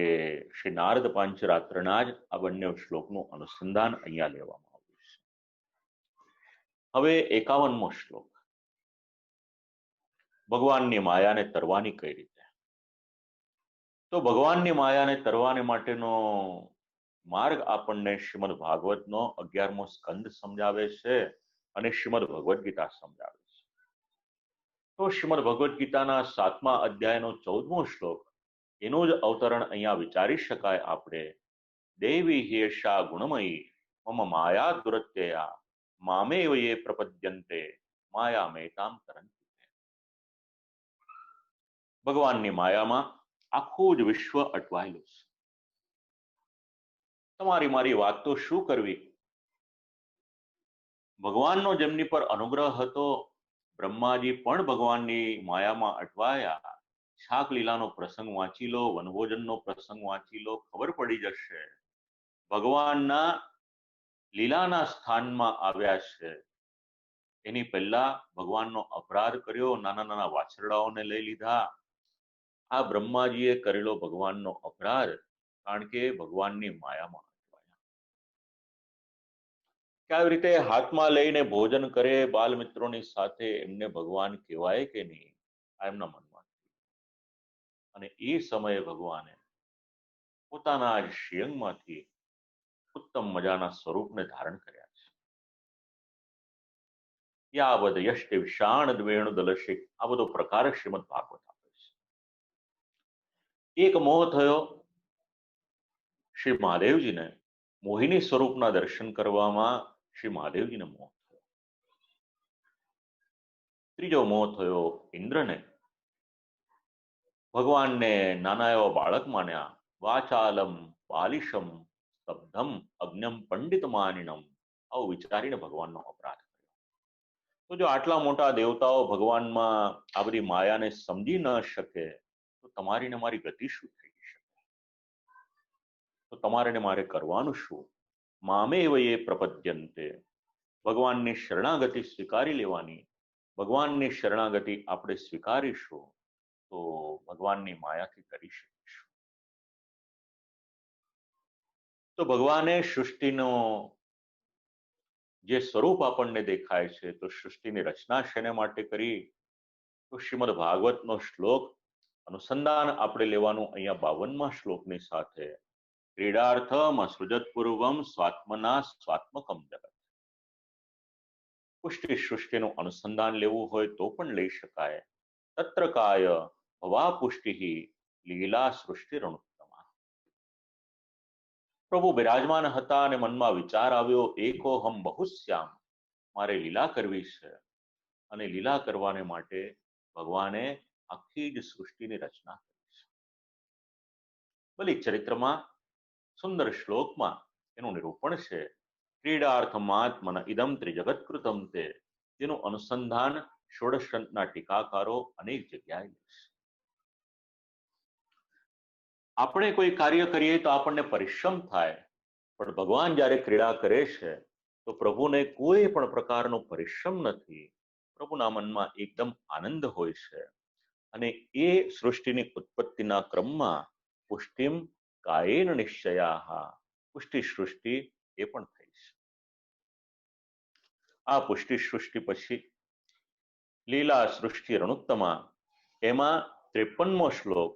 [SPEAKER 1] શ્રી નારદ પાંચરાત્રના જ આ બંને શ્લોકનું અનુસંધાન અહીંયા લેવામાં આવ્યું છે. હવે 51મો શ્લોક, ભગવાનની માયાને તરવાની કઈ રીતે? તો ભગવાનની માયાને તરવાને માટેનો માર્ગ આપણને શ્રીમદ ભાગવતનો 11મો સ્કંદ સમજાવે છે અને શ્રીમદ ભગવદ્ ગીતા સમજાવે છે. તો શ્રીમદ ભગવદ્ ગીતાના 7મા અધ્યાયનો 14મો શ્લોક, એનું જ અવતરણ અહીંયા વિચારી શકાય આપણે. દેવી હેષા ગુણમયી મમ માયા દુરત્યયા મામેવ યે પ્રપદ્યન્તે માયા મેતામ તરંતિ. ભગવાનની માયામાં આખું જ વિશ્વ અટવાયેલું છે. તમારી મારી વાત તો શું કરવી? ભગવાનનો જેમની પર અનુગ્રહ હતો, બ્રહ્માજી પણ ભગવાનની માયામાં અટવાયા. શાક લીલાનો પ્રસંગ વાંચી લો, વનભોજનનો પ્રસંગ વાંચી લો, ખબર પડી જશે. ભગવાનના લીલાના સ્થાનમાં આવ્યા છે. એની પહેલા ભગવાનનો અપરાધ કર્યો, નાના નાના વાછરડાઓને લઈ લીધા. આ બ્રહ્માજીએ કરેલો ભગવાનનો અપરાધ, કારણ કે ભગવાનની માયામાં અટવાયા. કે આવી રીતે હાથમાં લઈને ભોજન કરે બાલ મિત્રોની સાથે, એમને ભગવાન કહેવાય કે નહીં? આ એમના મનમાં. અને એ સમયે ભગવાને પોતાના જ શ્રીઅંગમાંથી ઉત્તમ મજાના સ્વરૂપને ધારણ કર્યા છે. યાવદ યષ્ટિ વિષાણ દ્વેણુ દલશિક, આ બધો પ્રકાર શ્રીમદ ભાગવત આપે છે. એક મોહ થયો શ્રી મહાદેવજીને, મોહિની સ્વરૂપના દર્શન કરવામાં શ્રી મહાદેવજીને મોહ થયો. ત્રીજો મોહ થયો ઇન્દ્રને, ભગવાનને નાના એવા બાળક માન્યા. વાચાલમ બાલિશમ સ્તબ્ધમ અજ્ઞમ પંડિત માનિનમ, આવું વિચારીને ભગવાનનો અપરાધ કર્યો. તો જો આટલા મોટા દેવતાઓ ભગવાનમાં આ બધી માયાને સમજી ન શકે, તો તમારી ને મારી ગતિ શું થઈ શકે? તો તમારે ને મારે કરવાનું શું? મામેવ યે પ્રપદ્યન્તે, ભગવાનની શરણાગતિ સ્વીકારી લેવાની. ભગવાનની શરણાગતિ આપણે સ્વીકારીશું તો ભગવાનની માયાથી કરી શકીશું. તો ભગવાને સૃષ્ટિનો જે સ્વરૂપ આપણને દેખાય છે, તો સૃષ્ટિની રચના શેને માટે કરી? તો શ્રીમદ ભાગવતનો શ્લોક અનુસંધાન આપણે લેવાનું અહીંયા 52મા શ્લોકની સાથે. ક્રીડાર્થમ અસૃજત પૂર્વમ સ્વાત્મના સ્વાત્મકમ જગત. પુષ્ટિ સૃષ્ટિનું અનુસંધાન લેવું હોય તો પણ લઈ શકાય. તત્ર કાય ભવા પુષ્ટિ લીલા સૃષ્ટિ રણુત્તમા. પ્રભુ બિરાજમાન હતા અને મનમાં વિચાર આવ્યો, એકો હમ બહુશ્યામ, મારે લીલા કરવી છે. અને લીલા કરવાને માટે ભગવાને આખી જ સૃષ્ટિની રચના કરી છે. બલિ ચરિત્રમાં સુંદર શ્લોકમાં એનું નિરૂપણ છે. ક્રીડાર્થમાત્મન ઇદમ ત્રિજગત્કૃતમ તે, જેનું અનુસંધાન ષોડશ ગ્રંથના ટીકાકારો અનેક જગ્યાએ લે છે. આપણે કોઈ કાર્ય કરીએ તો આપણને પરિશ્રમ થાય, પણ ભગવાન જ્યારે ક્રીડા કરે છે તો પ્રભુને કોઈ પણ પ્રકારનો પરિશ્રમ નથી. પ્રભુના મનમાં એકદમ આનંદ હોય છે. અને એ સૃષ્ટિની ઉત્પત્તિના ક્રમમાં પુષ્ટિમ કાયેન નિશ્ચયા, પુષ્ટિ સૃષ્ટિ એ પણ થઈ છે. આ પુષ્ટિ સૃષ્ટિ પછી લીલા સૃષ્ટિ રણુત્તમા, એમાં 53મો શ્લોક,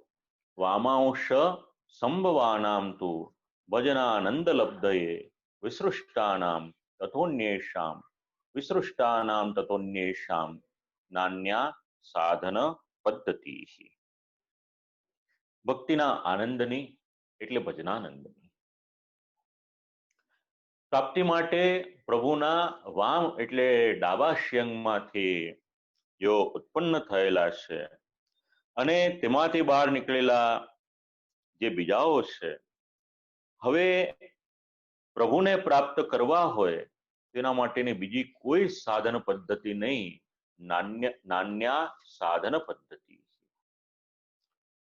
[SPEAKER 1] વામાંશ સંભવાનામ તુ ભજનાનંદ લબ્ધયે વિસૃષ્ટાનામ તથોન્યેષામ, વિસૃષ્ટાનામ તથોન્યેષામ નાન્યા સાધન પદ્ધતિ. ભક્તિના આનંદની એટલે ભજનાનંદની પ્રાપ્તિ માટે પ્રભુના વામ એટલે ડાબા શ્યંગમાંથી જેઓ ઉત્પન્ન થયેલા છે અને તેમાંથી બહાર નીકળેલા જે બીજાઓ છે, હવે પ્રભુને પ્રાપ્ત કરવા હોય તેના માટેની બીજી કોઈ સાધન પદ્ધતિ નહીં, નાન્યા સાધન પદ્ધતિ.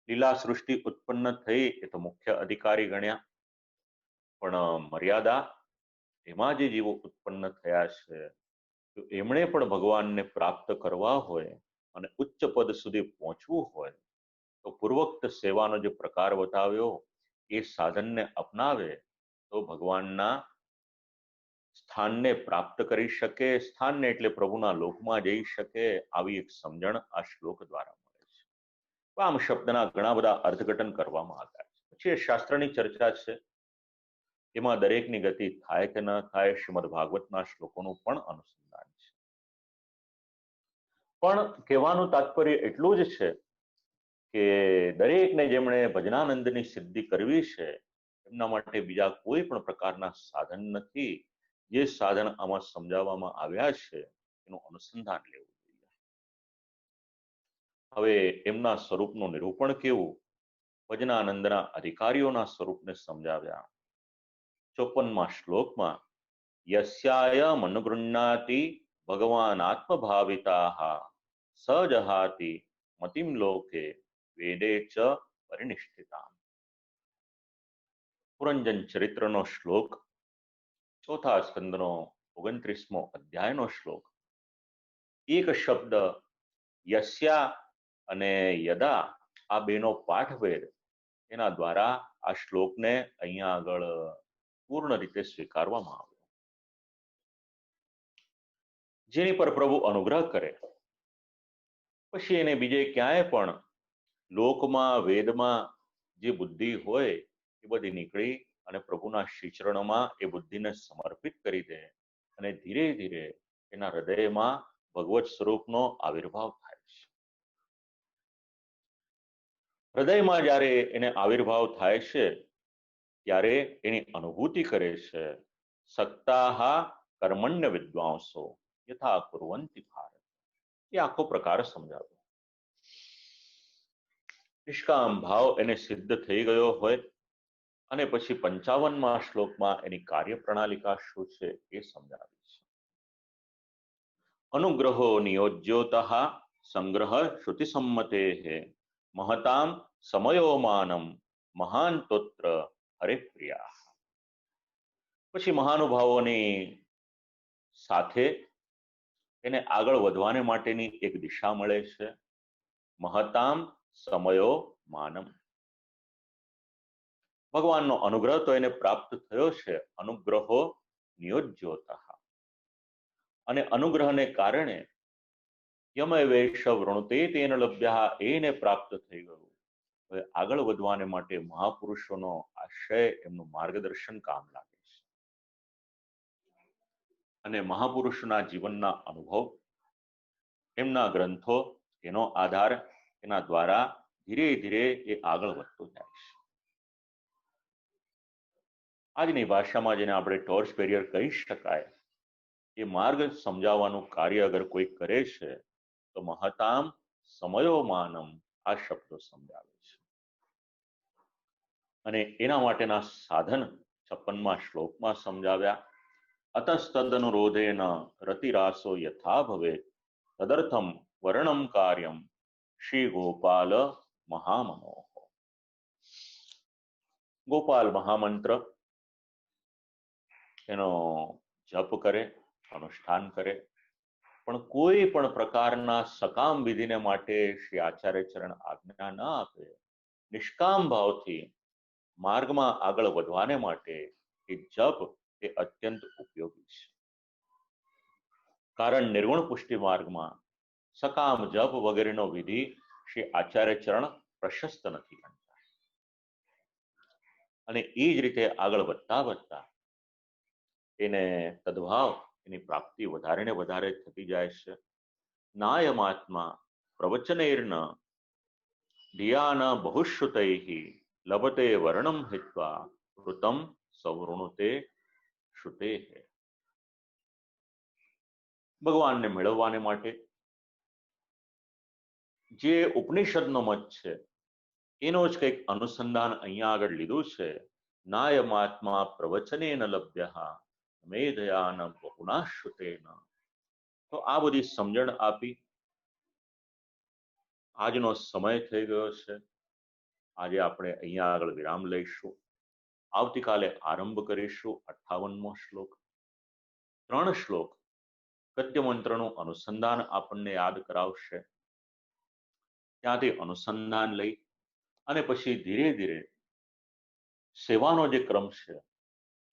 [SPEAKER 1] લીલા સૃષ્ટિ ઉત્પન્ન થઈ એ તો મુખ્ય અધિકારી ગણ્યા, પણ મર્યાદા એમાં જે જીવો ઉત્પન્ન થયા છે, તો એમણે પણ ભગવાનને પ્રાપ્ત કરવા હોય અને ઉચ્ચ પદ સુધી પહોંચવું હોય તો પૂર્વોક્ત સેવાનો જે પ્રકાર બતાવ્યો એ સાધનને અપનાવે તો ભગવાનના સ્થાનને પ્રાપ્ત કરી શકે, સ્થાનને એટલે પ્રભુના લોકમાં જઈ શકે, આવી એક સમજણ આ શ્લોક દ્વારા મળે છે. આમ શબ્દના ઘણા બધા અર્થઘટન કરવામાં આવ્યા છે. પછી એ શાસ્ત્રની ચર્ચા છે, એમાં દરેકની ગતિ થાય કે ન થાય, શ્રીમદ ભાગવતના શ્લોકોનું પણ અનુસંધાન છે. પણ કહેવાનું તાત્પર્ય એટલું જ છે કે દરેકને જેમણે ભજનાનંદની સિદ્ધિ કરવી છે એમના માટે બીજા કોઈ પણ પ્રકારના સાધન નથી. જે સાધન આમાં સમજાવવામાં આવ્યા છે એનું અનુસંધાન લેવું જોઈએ. હવે એમના સ્વરૂપનું નિરૂપણ કેવું? ભજનાનંદના અધિકારીઓના સ્વરૂપને સમજાવ્યા. 54મા શ્લોકમાં યસ્યાય મનુગૃહ્ણાતિ ભગવાન આત્મભાવિતાઃ સજહાતિ મતિમ લોકે વેદે ચ પરિનિષ્ઠિતામ. પુરંજન ચરિત્રનો શ્લોક, ચોથા સ્કંદનો 29મો અધ્યાયનો શ્લોક. એક શબ્દ યસ્યા અને યદા આ બેનો પાઠભેદ એના દ્વારા આ શ્લોકને અહીંયા આગળ પૂર્ણ રીતે સ્વીકારવામાં આવ્યો. જેની પર પ્રભુ અનુગ્રહ કરે પછી એને બીજે ક્યાંય પણ લોકમાં વેદમાં જે બુદ્ધિ હોય એ બધી નીકળી અને પ્રભુના શ્રીચરણોમાં એ બુદ્ધિને સમર્પિત કરી દે અને ધીરે ધીરે એના હૃદયમાં ભગવત સ્વરૂપનો આવિર્ભાવ થાય છે. હૃદયમાં જ્યારે એને આવિર્ભાવ થાય છે ત્યારે એની અનુભૂતિ કરે છે. સક્તાહ કર્મણ્ય વિદ્વાંસો યથા કુર્વંતિ ભારત. એ આખો પ્રકાર સમજાવ્યો. નિષ્કામ ભાવ એને સિદ્ધ થઈ ગયો હોય અને પછી 55મા શ્લોકમાં એની કાર્ય પ્રણાલિકા શું છે એ સમજાવી છે. અનુગ્રહો નિયોજ્યોતઃ સંગ્રહ શ્રુતિ સંમતે મહતામ સમયોમાનમ મહાનતોત્ર હરિપ્રિયા. પછી મહાનુભાવોની સાથે એને આગળ વધવાને માટેની એક દિશા મળે છે. મહતામ સમયો માનમ. ભગવાનનો અનુગ્રહ તો એને પ્રાપ્ત થયો છે. અનુગ્રહો નિયોજ્યોતઃ. અને અનુગ્રહને કારણે યમવેશ વૃણુતે તેન લભ્યા, એને પ્રાપ્ત થઈ ગયું. હવે આગળ વધવાને માટે મહાપુરુષોનો આશ્રય, એમનું માર્ગદર્શન કામ લાગે છે. અને મહાપુરુષોના જીવનના અનુભવ, એમના ગ્રંથો, એનો આધાર, એના દ્વારા ધીરે ધીરે એ આગળ વધતો જાય છે. આજની ભાષામાં જેને આપણે ટોર્ચ બેરિયર કહી શકાય, એ માર્ગ સમજાવવાનું કાર્ય અગર કોઈ કરે છે તો મહતામ સમયોમાનમ આ શબ્દો સમજાવે છે. અને એના માટેના સાધન 56મા શ્લોકમાં સમજાવ્યા. અતસ્તદનુરોધેન રતિરાસો યથા ભવે તદર્થમ વર્ણમ કાર્યમ શ્રી ગોપાલ મહામનો. ગોપાલ મહામંત્ર એનો જપ કરે, અનુષ્ઠાન કરે, પણ કોઈ પણ પ્રકારના સકામ વિધિને માટે શ્રી આચાર્ય ચરણ આજ્ઞા ન આપે. નિષ્કામ ભાવથી માર્ગમાં આગળ વધવાને માટે એ જપ એ અત્યંત ઉપયોગી છે. કારણ નિર્ગુણ પુષ્ટિ માર્ગમાં સકામ જપ વગેરેનો વિધિ શ્રી આચાર્ય ચરણ પ્રશસ્ત નથી ગણતા. અને એ જ રીતે આગળ વધતા વધતા એને તદભાવ, એની પ્રાપ્તિ વધારે ને વધારે થતી જાય છે. નાયમાત્મા પ્રવચનૈર્ન ધિયાન બહુશ્રુતૈઃ લભતે વર્ણમ હિત્વા વૃતમ સવૃણુતે શ્રુતે. ભગવાનને મેળવવાને માટે જે ઉપનિષદનો મત છે એનો જ કંઈક અનુસંધાન અહીંયા આગળ લીધું છે. નાયમાત્મા પ્રવચનેન લભ્ય મેધયાન બહુના શ્રુતેન. તો આ બધી સમજણ આપી. આજનો સમય થઈ ગયો છે. આજે આપણે અહીંયા આગળ વિરામ લઈશું. આવતીકાલે આરંભ કરીશું 58મો શ્લોક. 3 શ્લોક ગદ્ય મંત્રનું અનુસંધાન આપણને યાદ કરાવશે. ત્યાંથી અનુસંધાન લઈ અને પછી ધીરે ધીરે સેવાનો જે ક્રમ છે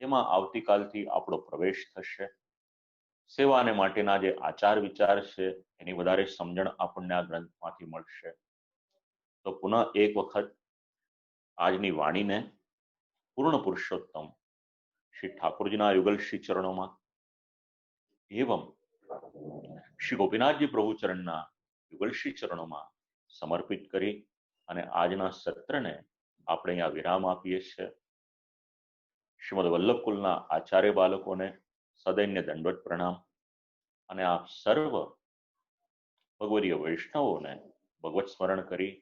[SPEAKER 1] એમાં આવતીકાલથી આપણો પ્રવેશ થશે. સેવાને માટેના જે આચાર વિચાર છે એની વધારે સમજણ આપણને આ ગ્રંથમાંથી મળશે. તો પુનઃ એક વખત આજની વાણીને પૂર્ણ પુરુષોત્તમ શ્રી ઠાકોરજીના યુગલ શ્રી ચરણોમાં એવં શ્રી ગોપીનાથજી પ્રભુચરણના યુગલ શ્રી ચરણોમાં સમર્પિત કરી અને આજના સત્રને આપણે અહીંયા વિરામ આપીએ છીએ. શ્રીમદ વલ્લભકુલના આચાર્ય બાળકોને સદૈન્ય દંડવત પ્રણામ અને આપ સર્વ ભગવદીય વૈષ્ણવોને ભગવત સ્મરણ કરી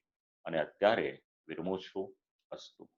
[SPEAKER 1] અને અત્યારે વિરમું છું. અસ્તુ.